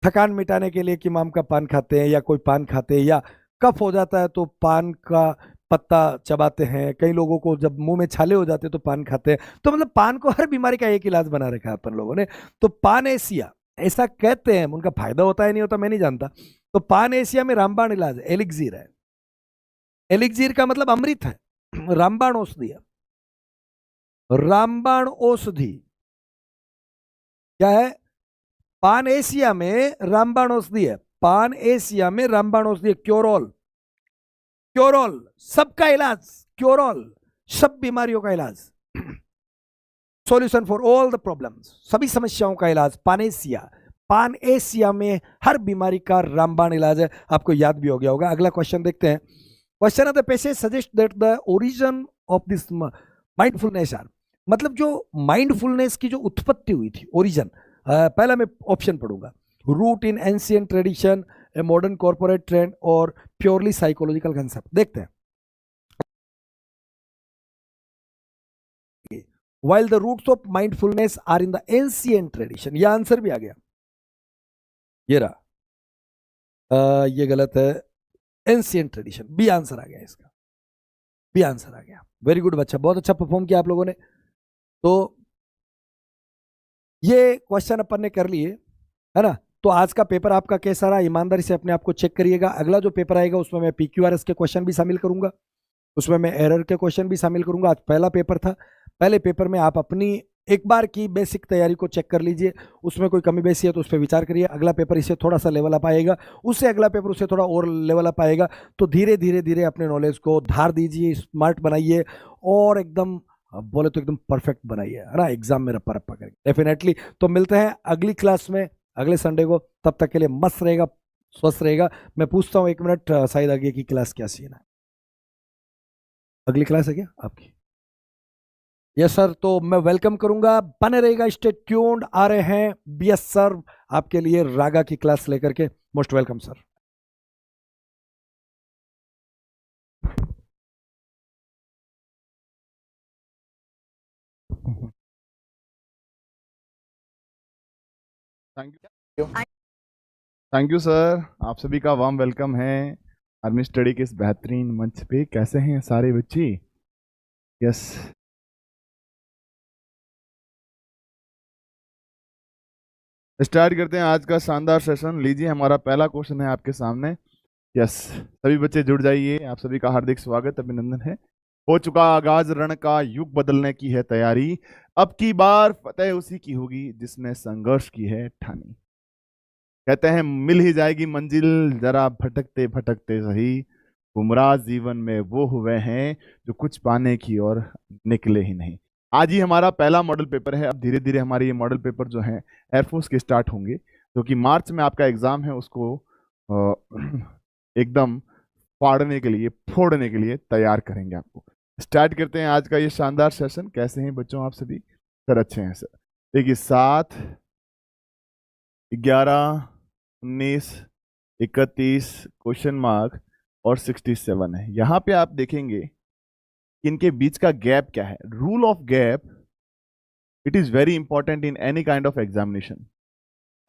थकान मिटाने के लिए किमाम का पान खाते हैं, या कोई पान खाते हैं, या कफ हो जाता है तो पान का पत्ता चबाते हैं। कई लोगों को जब मुंह में छाले हो जाते हैं तो पान खाते हैं। तो मतलब पान को हर बीमारी का एक इलाज बना रखा है अपन लोगों ने। तो पान एशिया ऐसा कहते हैं, उनका फायदा होता है नहीं होता मैं नहीं जानता। तो पान एशिया में रामबाण इलाज है, एलिक्सिर है। एलिक्सिर का मतलब अमृत है, रामबाण औषधि है। रामबाण औषधि क्या है, पान एशिया में रामबाण औषधि है। पान एशिया में रामबाण औषधि है। क्योरॉल, क्योरॉल सबका इलाज, क्योरॉल सब बीमारियों का इलाज, solution for all the problems, सभी समस्याओं का इलाज पानेसिया। पान एशिया में हर बीमारी का रामबाण इलाज है, आपको याद भी हो गया होगा। अगला क्वेश्चन देखते हैं। Question of the passage suggest that the origin of this mindfulness are, मतलब जो माइंडफुलनेस की जो उत्पत्ति हुई थी, ओरिजिन, पहला मैं ऑप्शन पढ़ूंगा, root in ancient tradition, a modern corporate trend और प्योरली साइकोलॉजिकल कंसेप्ट। देखते हैं। While the roots of mindfulness are in the ancient tradition, यह आंसर भी आ गया, ये रहा, ये गलत है, एंशिएंट ट्रेडिशन, बी आंसर आ गया इसका, बी आंसर आ गया। वेरी गुड बच्चा, बहुत अच्छा परफॉर्म किया आप लोगों ने। तो ये क्वेश्चन अपन ने कर लिए, है ना। तो आज का पेपर आपका कैसा रहा, ईमानदारी से अपने आप को चेक करिएगा। अगला जो पेपर आएगा उसमें मैं PQRS के क्वेश्चन भी शामिल करूंगा, उसमें मैं एरर के क्वेश्चन भी शामिल करूंगा। आज पहला पेपर था, पहले पेपर में आप अपनी एक बार की बेसिक तैयारी को चेक कर लीजिए, उसमें कोई कमी बेसी है तो उस पर विचार करिए। अगला पेपर इससे थोड़ा सा लेवल अप आएगा, उससे अगला पेपर उससे थोड़ा और लेवल अप आएगा। तो धीरे धीरे धीरे अपने नॉलेज को धार दीजिए, स्मार्ट बनाइए और एकदम बोले तो एकदम परफेक्ट बनाइए, है ना, एग्जाम में रप्पा रप्पा करेंगे डेफिनेटली। तो मिलते हैं अगली क्लास में अगले संडे को, तब तक के लिए मस्त रहेगा, स्वस्थ रहेगा। मैं पूछता हूँ 1 मिनट, शायद आगे की क्लास क्या सीन है? अगली क्लास है क्या आपकी? यस सर, तो मैं वेलकम करूंगा, बने रहेगा, स्टे ट्यून्ड। आ रहे हैं बीएस सर आपके लिए रागा की क्लास लेकर के। Most welcome sir. Thank you sir, आप सभी का वार्म वेलकम है आर्मी स्टडी के इस बेहतरीन मंच पे। कैसे हैं सारे बच्चे? यस, स्टार्ट करते हैं आज का शानदार सेशन। लीजिए, हमारा पहला क्वेश्चन है आपके सामने। यस, सभी बच्चे जुड़ जाइए, आप सभी का हार्दिक स्वागत अभिनंदन है। हो चुका आगाज रण का, युग बदलने की है तैयारी, अब की बार फतेह उसी की होगी जिसने संघर्ष की है ठानी। कहते हैं मिल ही जाएगी मंजिल, जरा भटकते भटकते सही, गुमराह जीवन में वो हुए हैं जो कुछ पाने की ओर निकले ही नहीं। आज ही हमारा पहला मॉडल पेपर है। अब धीरे धीरे हमारे ये मॉडल पेपर जो हैं एयरफोर्स के स्टार्ट होंगे, जो कि मार्च में आपका एग्जाम है, उसको एकदम फाड़ने के लिए, फोड़ने के लिए तैयार करेंगे आपको। स्टार्ट करते हैं आज का ये शानदार सेशन। कैसे हैं बच्चों आप सभी? सर अच्छे हैं सर। देखिए 7, 11, 19, 31 क्वेश्चन मार्क और 67 है। यहां पे आप देखेंगे कि इनके बीच का गैप क्या है। Rule of gap, it is very important in any kind of examination.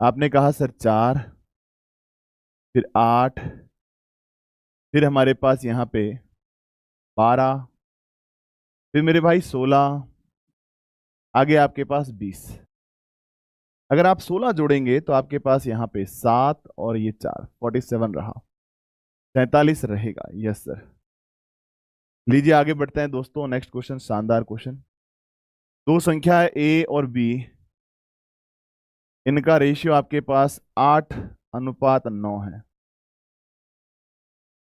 आपने कहा सर 4, फिर 8, फिर हमारे पास यहां पे 12, फिर मेरे भाई 16, आगे आपके पास 20। अगर आप 16 जोड़ेंगे तो आपके पास यहाँ पे 7 और ये 4, 47 रहा, 47 रहेगा। Yes sir. लीजिए आगे बढ़ते हैं दोस्तों। नेक्स्ट क्वेश्चन, शानदार क्वेश्चन। दो संख्या है ए और बी, इनका रेशियो आपके पास 8:9 है।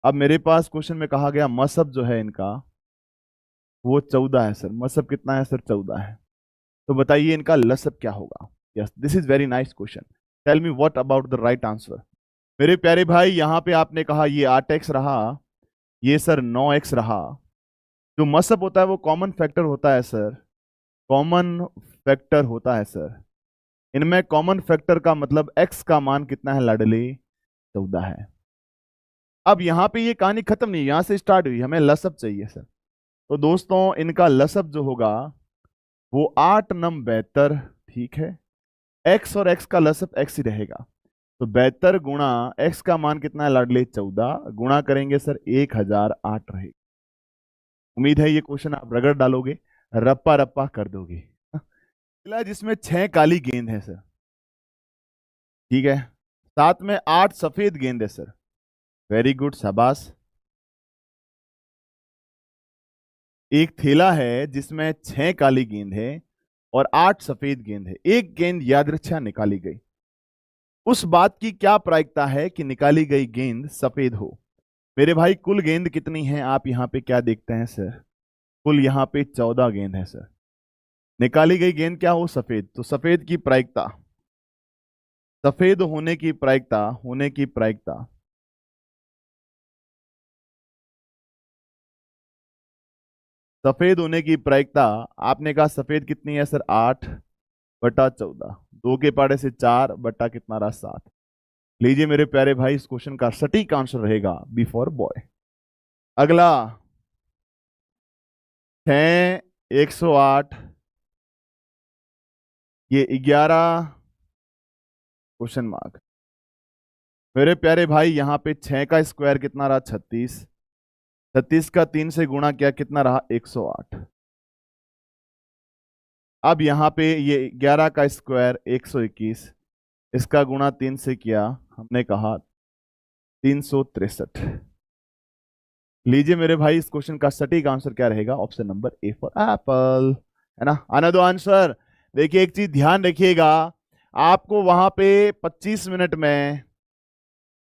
अब मेरे पास क्वेश्चन में कहा गया मसब जो है इनका वो 14 है सर। मसब कितना है सर? 14 है। तो बताइए इनका लसब क्या होगा? Yes, this is very nice question. Tell me what about the right answer. मेरे प्यारे भाई, यहां पे आपने कहा ये 8x रहा, ये सर 9x रहा। जो मसब होता है वो कॉमन फैक्टर होता है सर, कॉमन फैक्टर होता है सर। इनमें कॉमन फैक्टर का मतलब x का मान कितना है लाडले? 14 है। अब यहां पे ये कहानी खत्म नहीं, यहां से स्टार्ट हुई, हमें लसब चाहिए सर। तो दोस्तों इनका लसब जो होगा वो 8 9 72, ठीक है। x और x का लसब x ही रहेगा, तो 72 गुणा x का मान कितना है लाडले? 14, गुणा करेंगे सर 1008 रहेगा। उम्मीद है ये क्वेश्चन आप रगड़ डालोगे, रप्पा रप्पा कर दोगे। जिसमें 6 काली गेंद है सर, ठीक है, साथ में 8 सफेद गेंद है सर। वेरी गुड, शाबाश। एक थैला है जिसमें 6 काली गेंद है और 8 सफेद गेंद है। एक गेंद यादृच्छा निकाली गई, उस बात की क्या प्रायिकता है कि निकाली गई गेंद सफेद हो? मेरे भाई कुल गेंद कितनी है आप यहां पे क्या देखते हैं सर? कुल यहां पे 14 गेंद है सर। निकाली गई गेंद क्या हो? सफेद। तो सफेद की प्रायिकता, सफेद होने की प्रायिकता, होने की प्रायिकता, सफेद होने की प्रायिकता आपने कहा सफेद कितनी है सर? 8/14, 2 के पाड़े से 4 बटा कितना रहा? 7। लीजिए मेरे प्यारे भाई, इस क्वेश्चन का सटीक आंसर रहेगा बी फॉर बॉय। अगला 6, 108, ये 11 क्वेश्चन मार्क। मेरे प्यारे भाई यहां पे 6 का स्क्वायर कितना रहा? 36, 36 का 3 से गुणा किया कितना रहा? 108। अब यहां पे ये 11 का स्क्वायर 121, इसका गुणा 3 से किया, हमने कहा 363। लीजिए मेरे भाई, इस क्वेश्चन का सटीक आंसर क्या रहेगा? Option number A for Apple, है ना? आने दो आंसर। देखिए एक चीज ध्यान रखिएगा, आपको वहां पे 25 मिनट में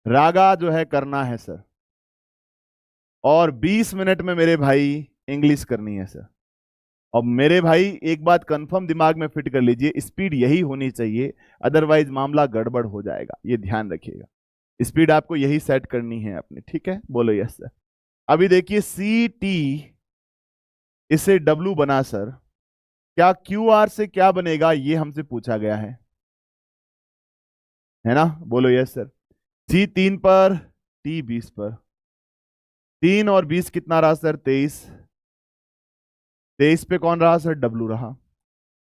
रागा जो है करना है सर, और 20 मिनट में मेरे भाई इंग्लिश करनी है सर। और मेरे भाई एक बात कंफर्म दिमाग में फिट कर लीजिए, स्पीड यही होनी चाहिए, अदरवाइज मामला गड़बड़ हो जाएगा, ये ध्यान रखिएगा। स्पीड आपको यही सेट करनी है अपनी, ठीक है, बोलो यस सर। अभी देखिए सी टी इसे डब्ल्यू बना सर, क्या क्यू आर से क्या बनेगा ये हमसे पूछा गया है ना, बोलो यस सर। सी 3 पर, टी 20 पर, 3 और 20 कितना रहा सर 23, 23 पे कौन रहा सर डब्ल्यू रहा।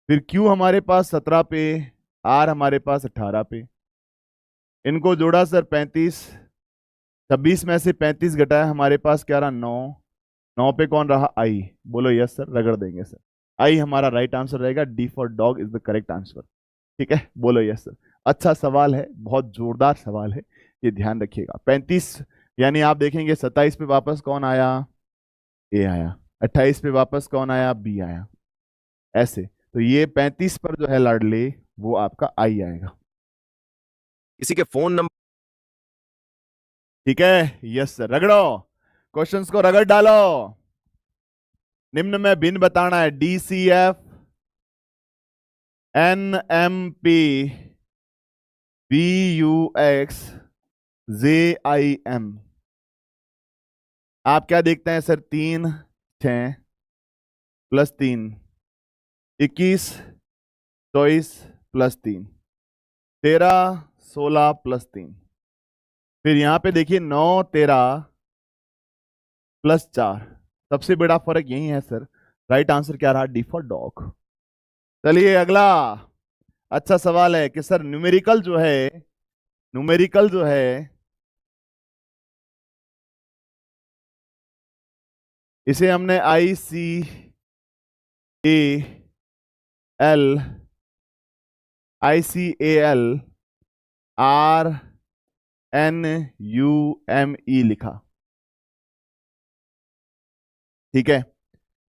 फिर क्यू हमारे पास 17 पे, आर हमारे पास 18 पे, इनको जोड़ा सर 35, 26 में से 35 घटाया हमारे पास क्या रहा 9, 9 पे कौन रहा आई, बोलो यस सर, रगड़ देंगे सर, आई हमारा राइट आंसर रहेगा, D for dog is the correct answer, ठीक है, बोलो यस सर। अच्छा सवाल है, बहुत जोरदार सवाल है, ये ध्यान रखिएगा। 35 यानी आप देखेंगे 27 पे वापस कौन आया, ए आया, 28 पे वापस कौन आया, बी आया, ऐसे। तो ये 35 पर जो है लाडले वो आपका आई आएगा, किसी के फोन नंबर, ठीक है, यस सर, रगड़ो, क्वेश्चंस को रगड़ डालो। निम्न में भिन्न बताना है, DCF, NMP, BUX, JIM। आप क्या देखते हैं सर, 3 6 प्लस 3 21, 24 प्लस 3 13, 16 प्लस 3, फिर यहां पे देखिए 9 13 प्लस 4, सबसे बड़ा फर्क यही है सर, राइट आंसर क्या रहा, डी फॉर डॉग। चलिए अगला अच्छा सवाल है कि सर न्यूमेरिकल जो है इसे हमने ICAL RNUME लिखा, ठीक है,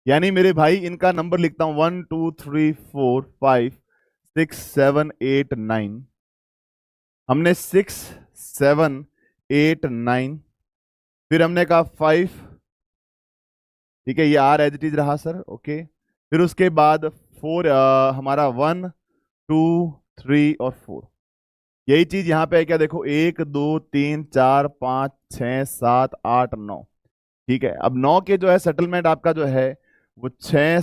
यानी मेरे भाई इनका नंबर लिखता हूं 1 2 3 4 5 6 7 8 9, हमने 6 7 8 9, फिर हमने कहा 5, ठीक है, ये आर एज इट इज रहा सर, ओके, फिर उसके बाद 4 हमारा 1 2 3 और 4, यही चीज यहां पे है क्या, देखो 1 2 3 4 5 6 7 8 9, ठीक है। अब 9 के जो है सेटलमेंट आपका जो है वो 6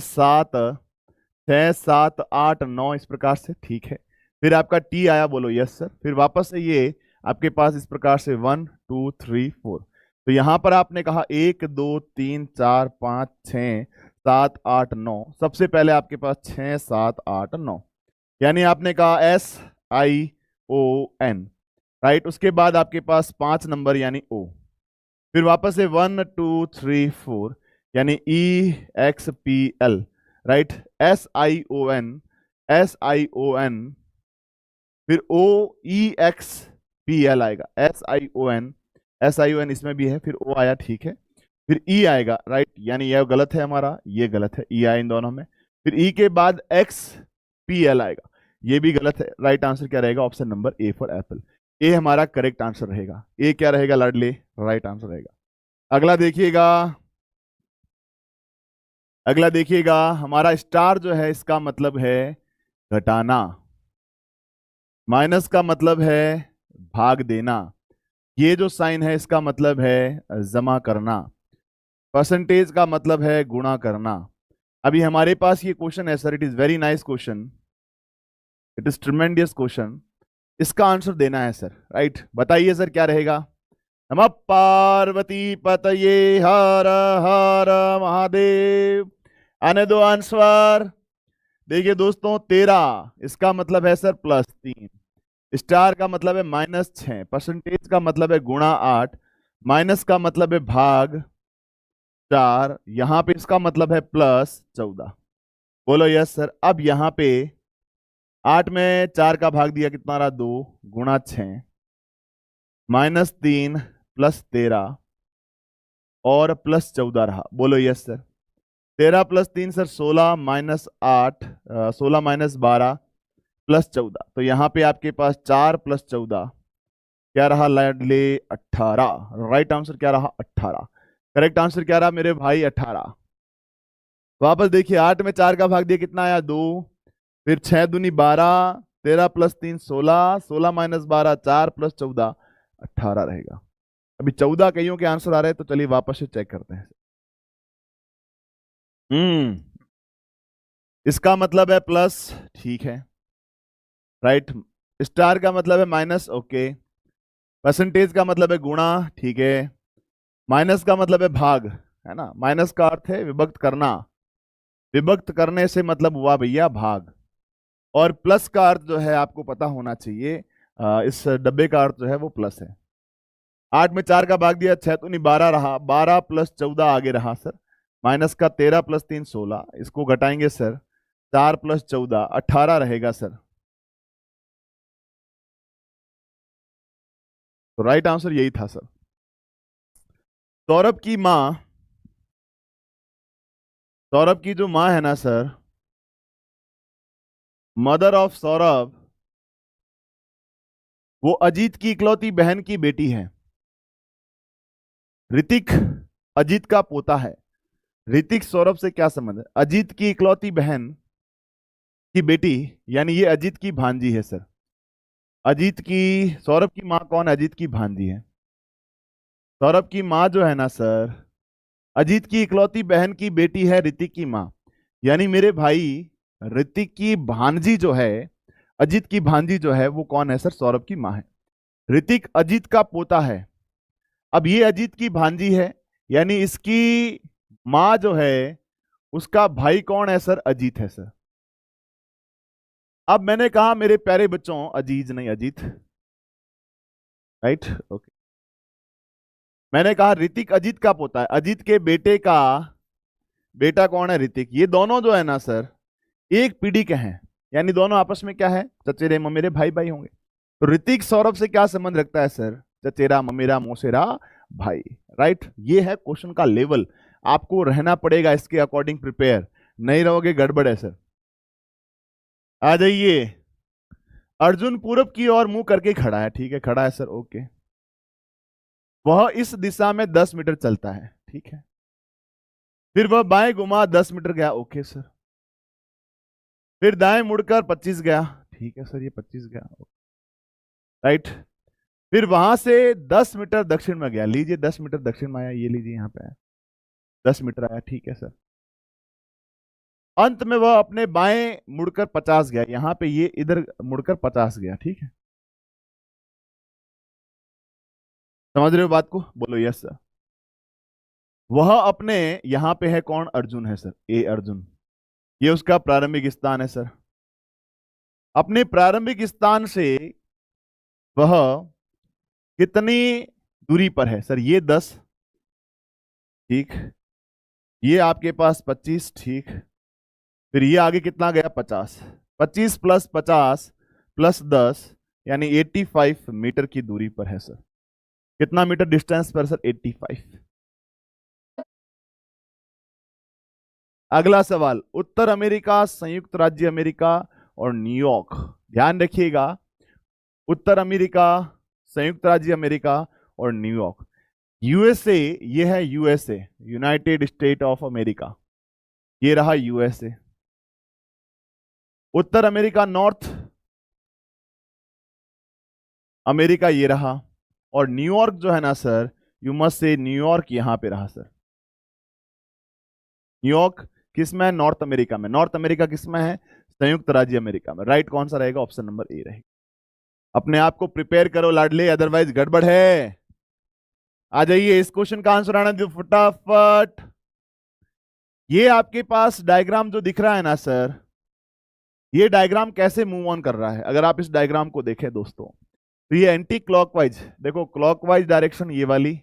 7 8 9 इस प्रकार से, ठीक है। फिर आपका टी आया, बोलो यस सर, फिर वापस से ये आपके पास इस प्रकार से 1 2 3 4, तो यहां पर आपने कहा 1 2 3 4 5 6 7 8 9, सबसे पहले आपके पास 6 7 8 9, यानी आपने कहा SION, राइट, उसके बाद आपके पास 5 नंबर यानी O, फिर वापस से 1 2 3 4 यानी EXPL, राइट, SION, फिर OEXPL आएगा, SION इसमें भी है, फिर O आया, ठीक है, फिर E आएगा, राइट, यानी यह गलत है हमारा, ये गलत है, E आया इन दोनों में, फिर E के बाद XPL आएगा, ये भी गलत है, राइट आंसर क्या रहेगा, option number A for apple, A हमारा करेक्ट आंसर रहेगा, ए क्या रहेगा लाडले, राइट आंसर रहेगा। अगला देखिएगा, हमारा स्टार जो है इसका मतलब है घटाना, माइनस का मतलब है भाग देना, ये जो साइन है इसका मतलब है जमा करना, परसेंटेज का मतलब है गुणा करना। अभी हमारे पास ये क्वेश्चन है sir, it is very nice question, it is tremendous question, इसका आंसर देना है सर, राइट, बताइए सर क्या रहेगा। नमः पार्वती पतये हर हर महादेव, आने दो आंसर। देखिए दोस्तों 13 इसका मतलब है सर +3, स्टार का मतलब है -6, परसेंटेज का मतलब है गुणा 8, माइनस का मतलब है भाग 4, यहां पे इसका मतलब है +14, बोलो यस सर। अब यहां पे 8 में 4 का भाग दिया कितना रहा 2 गुणा 6 -3 +13 और +14 रहा, बोलो yes sir. 13 plus 3 sir 16 minus 8, 16 minus 12 plus 14। तो यहाँ पे आपके पास 4 प्लस 14 क्या रहा लाडले? 18। राइट आंसर क्या रहा? 18। करेक्ट आंसर क्या रहा मेरे भाई? 18। वापस देखिए, 8 में 4 का भाग दिया, कितना आया? 2। फिर 6 दूनी 12, 13 प्लस 3 16, 16 माइनस 12 4 प्लस 14 18 रहेगा। अभी 14 कईयों के आंसर आ रहे हैं, तो चलिए वापस से चेक करते हैं। इसका मतलब है प्लस, ठीक है, राइट। स्टार का मतलब है माइनस, ओके। परसेंटेज का मतलब है गुणा, ठीक है। माइनस का मतलब है भाग, है ना। माइनस का अर्थ है विभक्त करना, विभक्त करने से मतलब हुआ भैया भाग। और प्लस का अर्थ जो है आपको पता होना चाहिए, इस डब्बे का अर्थ जो है वो प्लस है। 8 में 4 का भाग दिया, 6 तो नहीं 12 रहा, 12 प्लस 14 आगे रहा सर, माइनस का 13 प्लस 3 16, इसको घटाएंगे सर, 4 प्लस 14 18 रहेगा सर। तो राइट आंसर यही था सर। सौरभ की माँ, सौरभ की जो माँ है ना सर, मदर ऑफ सौरभ, वो अजीत की इकलौती बहन की बेटी है। ऋतिक अजीत का पोता है। ऋतिक सौरभ से क्या संबंध है? अजीत की इकलौती बहन की बेटी, यानी ये अजीत की भांजी है सर। अजीत की, सौरभ की माँ कौन है? अजीत की भांजी है। सौरभ की माँ जो है ना सर, अजीत की इकलौती बहन की बेटी है ऋतिक की माँ, यानी मेरे भाई ऋतिक की भांजी जो है, अजीत की भांजी जो है वो कौन है सर? सौरभ की माँ है। ऋतिक अजीत का पोता है। अब ये अजीत की भांजी है, यानी इसकी माँ जो है उसका भाई कौन है सर? अजीत है सर। अब मैंने कहा मेरे प्यारे बच्चों, अजीज नहीं अजीत, राइट, ओके। मैंने कहा ऋतिक अजीत का पोता है, अजीत के बेटे का बेटा कौन है? ऋतिक। ये दोनों जो है ना सर एक पीढ़ी के हैं, यानी दोनों आपस में क्या है? चचेरे ममेरे भाई भाई होंगे। तो ऋतिक सौरभ से क्या संबंध रखता है सर? चचेरा ममेरा मौसेरा भाई, राइट। ये है क्वेश्चन का लेवल, आपको रहना पड़ेगा इसके अकॉर्डिंग प्रिपेयर, नहीं रहोगे गड़बड़ है सर। आ जाइए। अर्जुन पूरब की ओर मुंह करके खड़ा है, ठीक है, खड़ा है सर, ओके। वह इस दिशा में 10 मीटर चलता है, ठीक है। फिर वह बाएं घुमा 10 मीटर गया, ओके सर। फिर दाएं मुड़कर 25 गया, ठीक है सर, ये 25 गया, राइट। फिर वहां से 10 मीटर दक्षिण में गया, लीजिए 10 मीटर दक्षिण में आया, ये लीजिए यहाँ पे आया 10 मीटर आया, ठीक है सर। अंत में वह अपने बाएं मुड़कर 50 गया, यहां पे ये इधर मुड़कर 50 गया, ठीक है। समझ रहे हो बात को? बोलो यस सर। वह अपने, यहां पे है कौन? अर्जुन है सर, ए अर्जुन, ये उसका प्रारंभिक स्थान है सर। अपने प्रारंभिक स्थान से वह कितनी दूरी पर है सर? ये 10, ठीक, ये आपके पास 25, ठीक। फिर ये आगे कितना गया? 50। 25 प्लस 50 प्लस 10 यानी 85 मीटर की दूरी पर है सर। कितना मीटर डिस्टेंस पर सर? 85। अगला सवाल, उत्तर अमेरिका, संयुक्त राज्य अमेरिका और न्यूयॉर्क, ध्यान रखिएगा, उत्तर अमेरिका, संयुक्त राज्य अमेरिका और न्यूयॉर्क। यूएसए, ये है USA, United state of America, ये रहा यूएसए। उत्तर अमेरिका, नॉर्थ अमेरिका, ये रहा। और न्यूयॉर्क जो है ना sir, you must say New York यहां पे रहा सर। न्यूयॉर्क किस में है? नॉर्थ अमेरिका में। नॉर्थ अमेरिका किस में है? संयुक्त राज्य अमेरिका में। राइट कौन सा रहेगा? ऑप्शन नंबर ए रहेगा। अपने आप को प्रिपेयर करो लाडले, अदरवाइज गड़बड़ है। आ जाइए, इस क्वेश्चन का आंसर आना दो फटाफट। ये आपके पास डायग्राम जो दिख रहा है ना सर, ये डायग्राम कैसे मूव ऑन कर रहा है? अगर आप इस डायग्राम को देखें दोस्तों, तो ये एंटी क्लॉकवाइज, देखो क्लॉकवाइज डायरेक्शन ये वाली,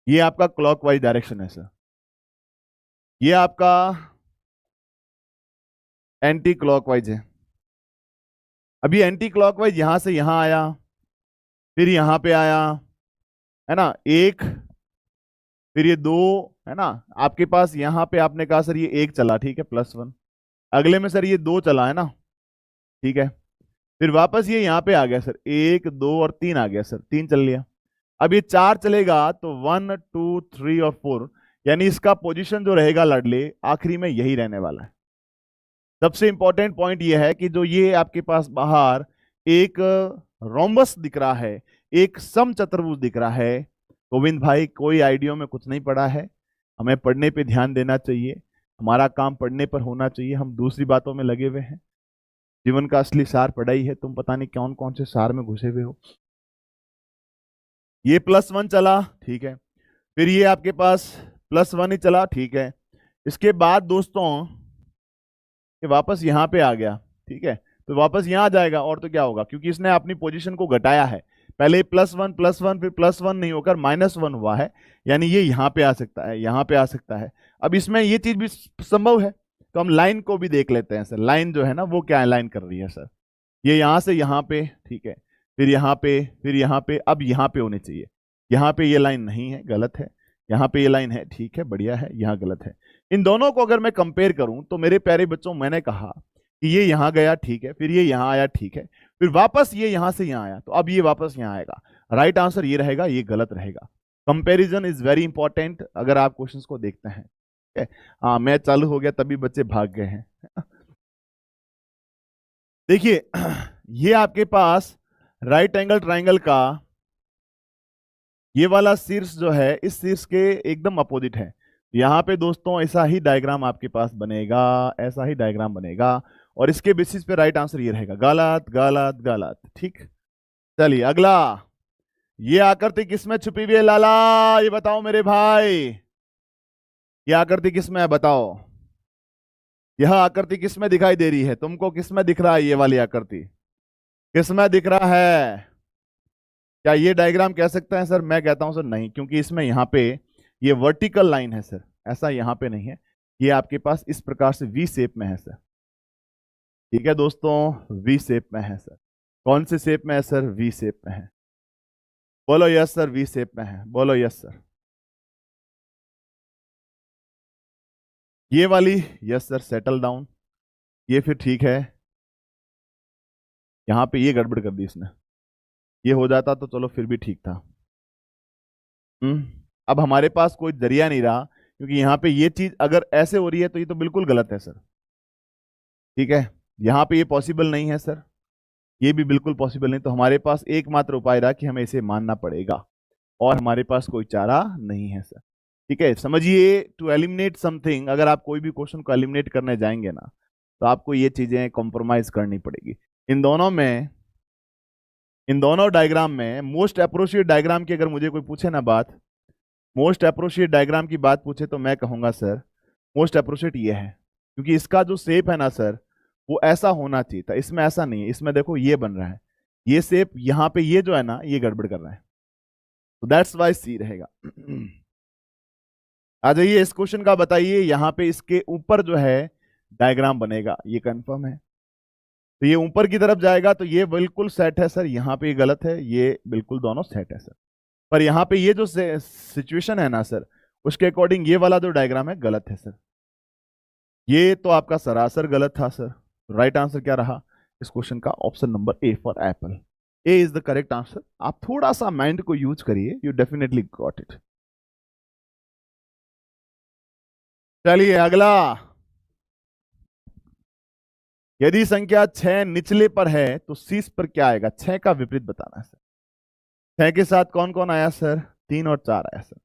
ये आपका क्लॉकवाइज डायरेक्शन है सर, ये आपका एंटी क्लॉकवाइज है। अभी एंटी क्लॉकवाइज यहां से यहां आया, फिर यहां पे आया, है ना, एक फिर ये 2 है ना, आपके पास यहाँ पे आपने कहा सर ये 1 चला, ठीक है, +1। अगले में सर ये 2 चला है ना, ठीक है। फिर वापस ये यहाँ पे आ गया सर, 1 2 और 3 आ गया सर, 3 चल लिया। अब ये 4 चलेगा तो 1 2 3 और 4, यानी इसका पोजीशन जो रहेगा लाडले आखिरी में यही रहने वाला है। सबसे इंपॉर्टेंट पॉइंट ये है कि जो ये आपके पास बाहर एक रोम्बस दिख रहा है, एक समचतुर्भुज दिख रहा है, गोविंद भाई कोई आइडिया में कुछ नहीं पड़ा है, हमें पढ़ने पे ध्यान देना चाहिए, हमारा काम पढ़ने पर होना चाहिए, हम दूसरी बातों में लगे हुए हैं। जीवन का असली सार पढ़ाई है, तुम पता नहीं कौन कौन से सार में घुसे हुए हो। ये +1 चला, ठीक है, फिर ये आपके पास +1 ही चला, ठीक है। इसके बाद दोस्तों ये वापस यहाँ पे आ गया, ठीक है, तो वापस यहाँ आ जाएगा, और तो क्या होगा, क्योंकि इसने अपनी पोजीशन को घटाया है, पहले +1 फिर +1 नहीं होकर -1 हुआ है, यानी ये यहाँ पे आ सकता है, यहाँ पे आ सकता है। अब इसमें ये चीज भी संभव है, तो हम लाइन को भी देख लेते हैं सर। लाइन जो है ना वो क्या लाइन कर रही है सर, ये यहाँ से यहाँ पे, ठीक है, फिर यहाँ पे, फिर यहाँ पे, अब यहाँ पे होने चाहिए, यहाँ पे ये लाइन नहीं है, गलत है, यहाँ पे ये लाइन है, ठीक है, बढ़िया है, यहाँ गलत है। इन दोनों को अगर मैं कंपेयर करूं तो मेरे प्यारे बच्चों, मैंने कहा कि ये यहाँ गया, ठीक है, फिर ये यहाँ आया, ठीक है, फिर वापस ये यहाँ से यहाँ आया, तो अब ये वापस यहाँ आएगा। राइट आंसर ये रहेगा, ये गलत रहेगा। कंपैरिजन इज वेरी इंपॉर्टेंट अगर आप क्वेश्चंस को देखते हैं, ठीक है। हाँ, मैच चालू हो गया तभी बच्चे भाग गए हैं। देखिए ये आपके पास राइट एंगल ट्राइंगल का ये वाला शीर्ष जो है इस शीर्ष के एकदम अपोजिट है। यहाँ पे दोस्तों ऐसा ही डायग्राम आपके पास बनेगा, ऐसा ही डायग्राम बनेगा, और इसके बेसिस पे राइट आंसर ये रहेगा। गलत गलत गलत, ठीक। चलिए अगला, ये आकृति किसमें छुपी हुई है लाला, ये बताओ मेरे भाई, ये आकृति किसमें है बताओ। यह आकृति किसमें दिखाई दे रही है तुमको, किसमें दिख रहा है ये वाली आकृति, किसमें दिख रहा है? क्या ये डायग्राम कह सकते हैं सर? मैं कहता हूं सर नहीं, क्योंकि इसमें यहाँ पे ये वर्टिकल लाइन है सर, ऐसा यहाँ पे नहीं है, ये आपके पास इस प्रकार से वी शेप में है सर, ठीक है दोस्तों, वी शेप में है सर। कौन से शेप में है सर? वी शेप में है। बोलो यस सर, वी शेप में है, बोलो यस सर। ये वाली यस सर, सेटल डाउन, ये फिर ठीक है, यहां पे ये गड़बड़ कर दी इसने, ये हो जाता तो चलो फिर भी ठीक था। अब हमारे पास कोई जरिया नहीं रहा, क्योंकि यहाँ पे ये चीज अगर ऐसे हो रही है तो ये तो बिल्कुल गलत है सर, ठीक है। यहाँ पे ये पॉसिबल नहीं है सर, ये भी बिल्कुल पॉसिबल नहीं, तो हमारे पास एकमात्र उपाय रहा कि हमें इसे मानना पड़ेगा, और हमारे पास कोई चारा नहीं है सर, ठीक है। समझिए, टू एलिमिनेट समथिंग, अगर आप कोई भी क्वेश्चन को एलिमिनेट करने जाएंगे ना तो आपको ये चीजें कॉम्प्रोमाइज करनी पड़ेगी। इन दोनों डायग्राम में मोस्ट अप्रोप्रिएट डायग्राम की अगर मुझे कोई पूछे ना बात, मोस्ट अप्रोप्रिएट डायग्राम की बात पूछे तो मैं कहूंगा सर मोस्ट अप्रोप्रिएट ये है, क्योंकि इसका जो शेप है ना सर वो ऐसा होना चाहिए था, इसमें ऐसा नहीं है, इसमें देखो ये बन रहा है, ये शेप यहाँ पे ये जो है ना ये गड़बड़ कर रहा है, तो दैट्स वाई सी रहेगा। आ जाइए इस क्वेश्चन का बताइए, यहाँ पे इसके ऊपर जो है डायग्राम बनेगा, ये कंफर्म है, तो ये ऊपर की तरफ जाएगा तो ये बिल्कुल सेट है सर, यहाँ पे गलत है, ये बिल्कुल दोनों सेट है सर, पर यहाँ पे ये जो सिचुएशन है ना सर उसके अकॉर्डिंग ये वाला जो डायग्राम है गलत है सर, ये तो आपका सरासर गलत था सर। राइट आंसर क्या रहा इस क्वेश्चन का? Option number A for apple, A is the correct answer. आप थोड़ा सा माइंड को यूज करिए, यू डेफिनेटली गॉट इट। चलिए अगला, यदि संख्या 6 निचले पर है तो शीर्ष पर क्या आएगा? 6 का विपरीत बताना है सर। 6 के साथ कौन कौन आया सर? 3 और 4 आया सर।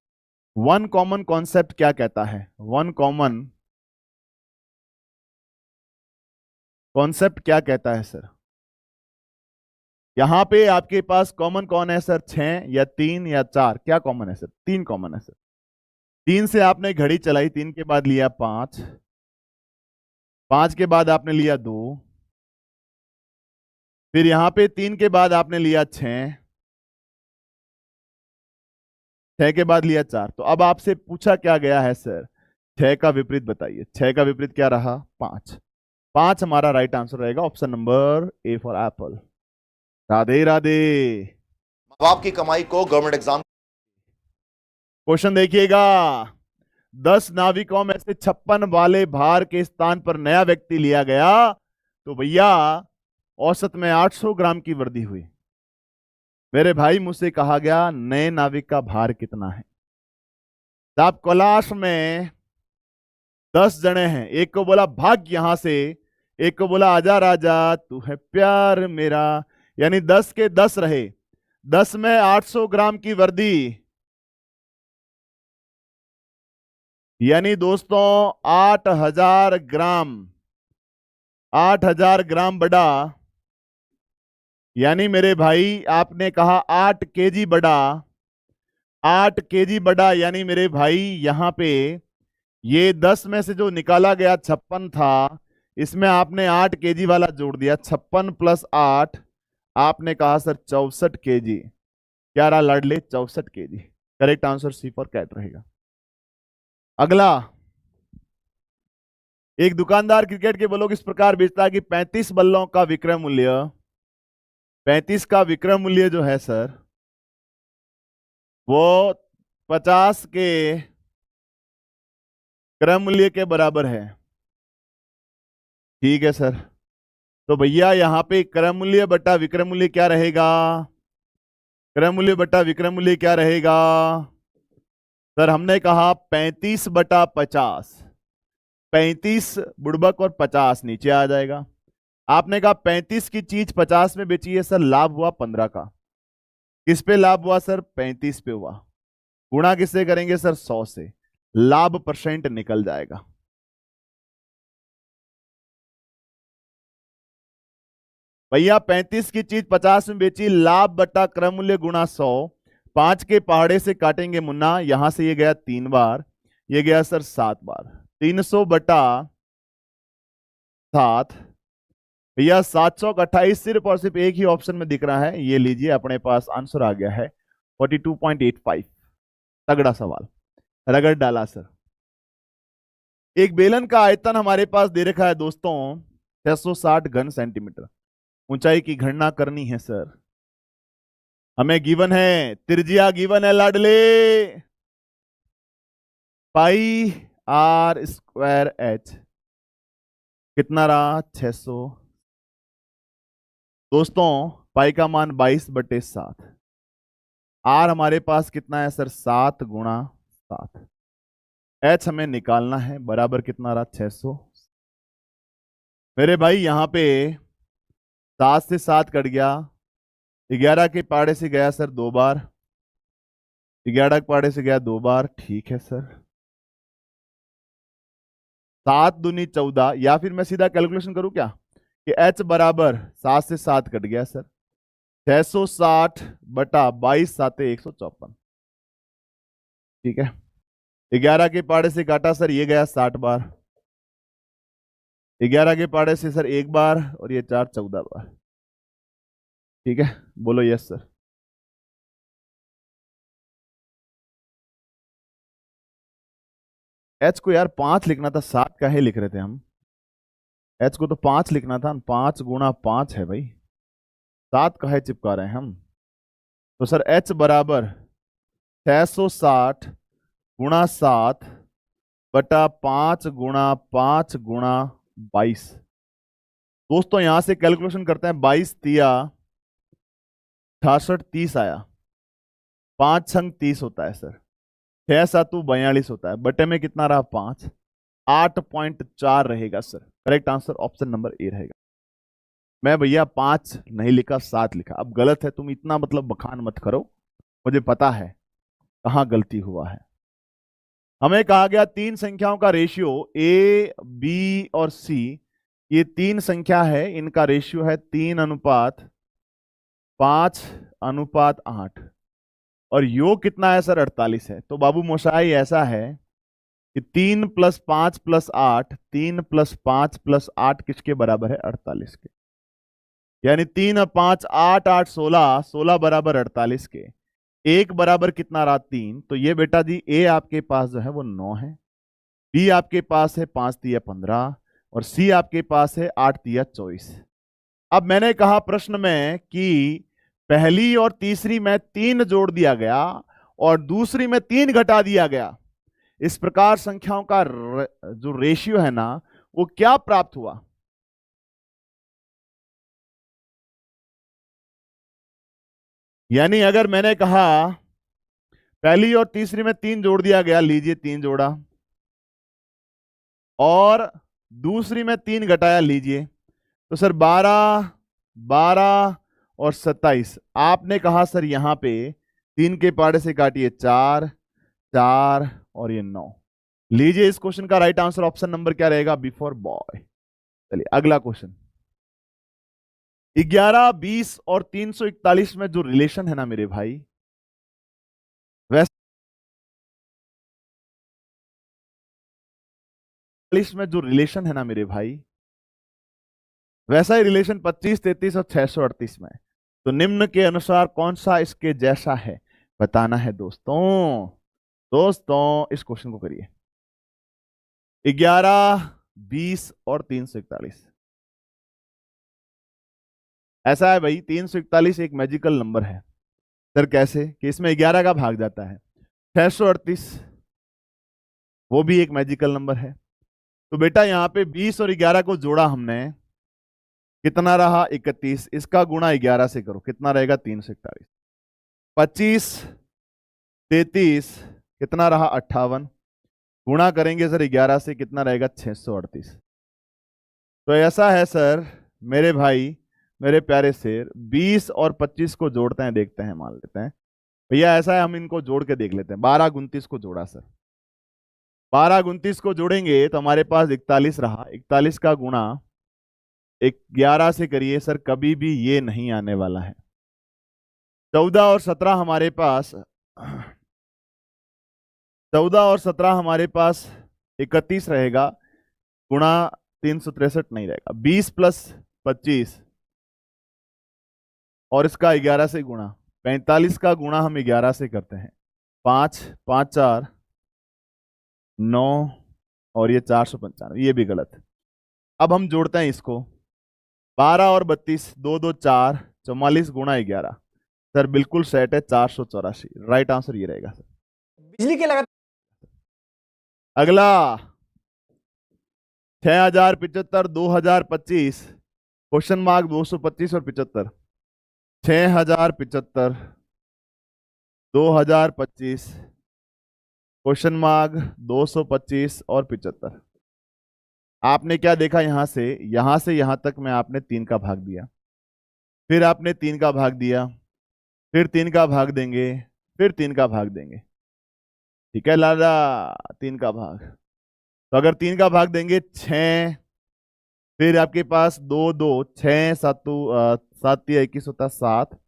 वन कॉमन कॉन्सेप्ट क्या कहता है? वन कॉमन कॉन्सेप्ट क्या कहता है सर? यहां पे आपके पास कॉमन कौन है सर? 6 या 3 या 4? क्या कॉमन है सर? 3 कॉमन है सर। 3 से आपने घड़ी चलाई, 3 के बाद लिया 5, 5 के बाद आपने लिया 2, फिर यहां पे 3 के बाद आपने लिया 6, 6 के बाद लिया 4। तो अब आपसे पूछा क्या गया है सर? 6 का विपरीत बताइए। 6 का विपरीत क्या रहा? 5। 5 हमारा राइट आंसर रहेगा, option number A for Apple. Radhe Radhe. माँ बाप की कमाई को गवर्नमेंट एग्जाम क्वेश्चन देखिएगा, 10 नाविकों में से 56 वाले भार के स्थान पर नया व्यक्ति लिया गया तो भैया औसत में 800 ग्राम की वृद्धि हुई। मेरे भाई मुझसे कहा गया नए नाविक का भार कितना है। साहब कैलाश में 10 जने हैं, एक को बोला भाग यहां से, एक को बोला आजा राजा तू है प्यार मेरा, यानी 10 के 10 रहे, 10 में 800 ग्राम की वृद्धि, यानी दोस्तों 8000 ग्राम, 8000 ग्राम बढ़ा, यानी मेरे भाई आपने कहा 8 केजी बढ़ा, 8 केजी बढ़ा, यानी मेरे भाई यहां पे ये 10 में से जो निकाला गया 56 था, इसमें आपने 8 केजी वाला जोड़ दिया, 56 प्लस 8, आपने कहा सर 64 केजी। क्या रहा लाडले? 64 KG. Correct answer C for cat रहेगा। अगला, एक दुकानदार क्रिकेट के बल्लों इस प्रकार बेचता है कि 35 बल्लों का विक्रय मूल्य, 35 का विक्रय मूल्य जो है सर वो 50 के क्रय मूल्य के बराबर है। ठीक है सर, तो भैया यहां पे क्रय मूल्य बटा विक्रय मूल्य क्या रहेगा? क्रय मूल्य बटा विक्रय मूल्य क्या रहेगा सर? हमने कहा 35 बटा 50, 35 बुड़बक और 50 नीचे आ जाएगा। आपने कहा 35 की चीज 50 में बेची है सर, लाभ हुआ 15 का। किस पे लाभ हुआ सर? 35 पे हुआ। गुणा किससे करेंगे सर? 100 से। लाभ परसेंट निकल जाएगा। भैया 35 की चीज 50 में बेची, लाभ बटा क्रय मूल्य गुणा 100, 5 के पहाड़े से काटेंगे मुन्ना, यहां से ये गया 3 बार, ये गया सर 7 बार, 300 बटा 7, भैया 728 सिर्फ और सिर्फ एक ही ऑप्शन में दिख रहा है, ये लीजिए अपने पास आंसर आ गया है 42.85। तगड़ा सवाल, रगड़ डाला सर। एक बेलन का आयतन हमारे पास दे रखा है दोस्तों 660 घन सेंटीमीटर, ऊंचाई की गणना करनी है सर। हमें गिवन है, त्रिज्या गिवन है लाडले, पाई आर स्क्वायर एच, कितना रहा? 600। दोस्तों पाई का मान 22/7, आर हमारे पास कितना है सर? 7 गुणा 7, एच हमें निकालना है, बराबर कितना रहा? 600। मेरे भाई यहां पे 7 से 7 कट गया, 11 के पाड़े से गया सर 2 बार, 11 के पाड़े से गया 2 बार, ठीक है सर। 7 दूनी 14, या फिर मैं सीधा कैलकुलेशन करूं क्या कि h बराबर 7 से 7 कट गया सर, 660 बटा 22 साते 154, ठीक है। 11 के पाड़े से काटा सर, ये गया 60 बार, 11 के पाड़े से सर 1 बार, और ये 4 14 बार, ठीक है। बोलो यस सर। एच को यार 5 लिखना था, 7 काहे लिख रहे थे हम? एच को तो 5 लिखना था, 5 गुणा 5 है भाई, 7 काहे चिपका रहे हैं हम? तो सर एच बराबर 660 गुणा 7 बटा 5 गुणा 5 गुणा 22। दोस्तों यहां से कैलकुलेशन करते हैं, 22 तिया 68 30 आया, 5 छंग 30 होता है सर, 6 7 42 होता है, बटे में कितना रहा? 5, 8.4 रहेगा sir. Correct answer option number ए रहेगा। मैं भैया 5 नहीं लिखा, 7 लिखा, अब गलत है, तुम इतना मतलब बखान मत करो, मुझे पता है कहां गलती हुआ है। हमें कहा गया 3 संख्याओं का रेशियो ए बी और सी, ये 3 संख्या है, इनका रेशियो है 3:5:8, और योग कितना है सर? 48 है। तो बाबू मोशाई ऐसा है कि 3 + 5 + 8, 3 + 5 + 8 किसके बराबर है? 48 के, यानी 3 और 5 8 8 16, 16 बराबर 48 के, 1 बराबर कितना रहा? 3। तो ये बेटा जी ए आपके पास जो है वो 9 है, बी आपके पास है 5 तिया 15, और सी आपके पास है 8 तिया 24। अब मैंने कहा प्रश्न में कि पहली और तीसरी में 3 जोड़ दिया गया और दूसरी में 3 घटा दिया गया। इस प्रकार संख्याओं का जो रेशियो है ना वो क्या प्राप्त हुआ? यानी अगर मैंने कहा पहली और तीसरी में 3 जोड़ दिया गया, लीजिए 3 जोड़ा, और दूसरी में 3 घटाया, लीजिए, तो सर 12, 12 और 27। आपने कहा सर यहां पे 3 के पाड़े से काटिए 4, 4 और ये 9। लीजिए इस क्वेश्चन का राइट आंसर ऑप्शन नंबर क्या रहेगा? B for boy. चलिए अगला क्वेश्चन। 11, 20 और 341 में जो रिलेशन है ना मेरे भाई, में जो रिलेशन है ना मेरे भाई, वैसा ही रिलेशन 25, 33 और 638 में। तो निम्न के अनुसार कौन सा इसके जैसा है बताना है दोस्तों। दोस्तों इस क्वेश्चन को करिए। 11, 20 और 341 ऐसा है भाई। 341 एक मैजिकल नंबर है सर। कैसे? कि इसमें 11 का भाग जाता है। 638 वो भी एक मैजिकल नंबर है। तो बेटा यहां पे 20 और 11 को जोड़ा हमने, कितना रहा? 31। इसका गुणा 11 से करो, कितना रहेगा? 341। 25, 33, कितना रहा? 58। गुणा करेंगे सर 11 से, कितना रहेगा? 638। तो ऐसा है सर मेरे भाई, मेरे प्यारे शेर, 20 और 25 को जोड़ते हैं, देखते हैं, मान लेते हैं भैया ऐसा है, हम इनको जोड़ के देख लेते हैं। 12, 29 को जोड़ा सर, 12, 29 को जोड़ेंगे तो हमारे पास 41 रहा। 41 का गुणा 11 से करिए सर, कभी भी ये नहीं आने वाला है। 14 और 17 हमारे पास, 14 और 17 हमारे पास 31 रहेगा, गुणा 363 नहीं रहेगा। 20 प्लस 25 और इसका 11 से गुणा, 45 का गुणा हम 11 से करते हैं। 5, 5, 4, 9 और ये 495, ये भी गलत है। अब हम जोड़ते हैं इसको, 12 और 32, 2, 2, 4, 44 गुणा 11 सर, बिल्कुल सेट है, 484। राइट आंसर ये रहेगा सर। बिजली के लगा। अगला 6075, 2025, क्वेश्चन मार्क 225 और 75। 6075, 2025, क्वेश्चन मार्क 225 और 75। आपने क्या देखा? यहां से यहां तक में आपने 3 का भाग दिया, फिर आपने 3 का भाग दिया, फिर 3 का भाग देंगे, फिर 3 का भाग देंगे। ठीक है लाला, 3 का भाग। तो अगर 3 का भाग देंगे 6, फिर आपके पास 2, 2, 6, 7, 7, 21 होता 7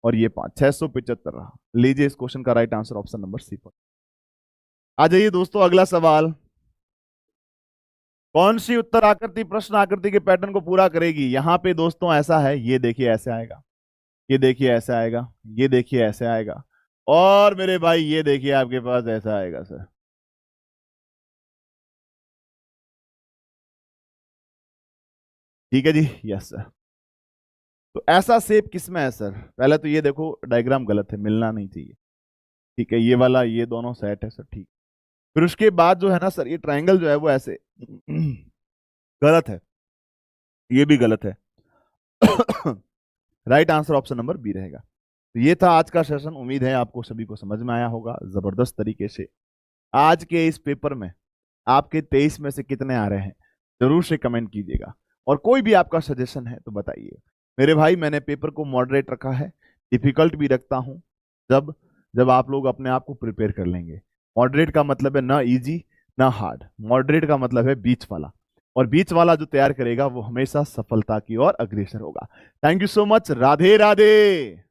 और ये 5, 675 रहा। लीजिए इस क्वेश्चन का right answer option number C पर। आ जाइए दोस्तों अगला सवाल। कौन सी उत्तर आकृति प्रश्न आकृति के पैटर्न को पूरा करेगी? यहां पे दोस्तों ऐसा है, ये देखिए ऐसे आएगा, ये देखिए ऐसे आएगा, ये देखिए ऐसे आएगा, और मेरे भाई ये देखिए आपके पास ऐसा आएगा सर। ठीक है जी, यस सर। तो ऐसा शेप किसमें है सर? पहले तो ये देखो डायग्राम गलत है, मिलना नहीं चाहिए। ठीक है, ये वाला, ये दोनों सेट है सर। ठीक, फिर उसके बाद जो है ना सर, ये ट्रायंगल जो है वो ऐसे गलत है, ये भी गलत है। Right answer option number B रहेगा। तो ये था आज का सेशन। उम्मीद है आपको सभी को समझ में आया होगा जबरदस्त तरीके से। आज के इस पेपर में आपके 23 में से कितने आ रहे हैं जरूर से कमेंट कीजिएगा, और कोई भी आपका सजेशन है तो बताइए। मेरे भाई मैंने पेपर को मॉडरेट रखा है, डिफिकल्ट भी रखता हूं जब आप लोग अपने आप को प्रिपेयर कर लेंगे। मॉडरेट का मतलब है ना इजी ना हार्ड, मॉडरेट का मतलब है बीच वाला, और बीच वाला जो तैयार करेगा वो हमेशा सफलता की ओर अग्रसर होगा। Thank you so much. Radhe Radhe.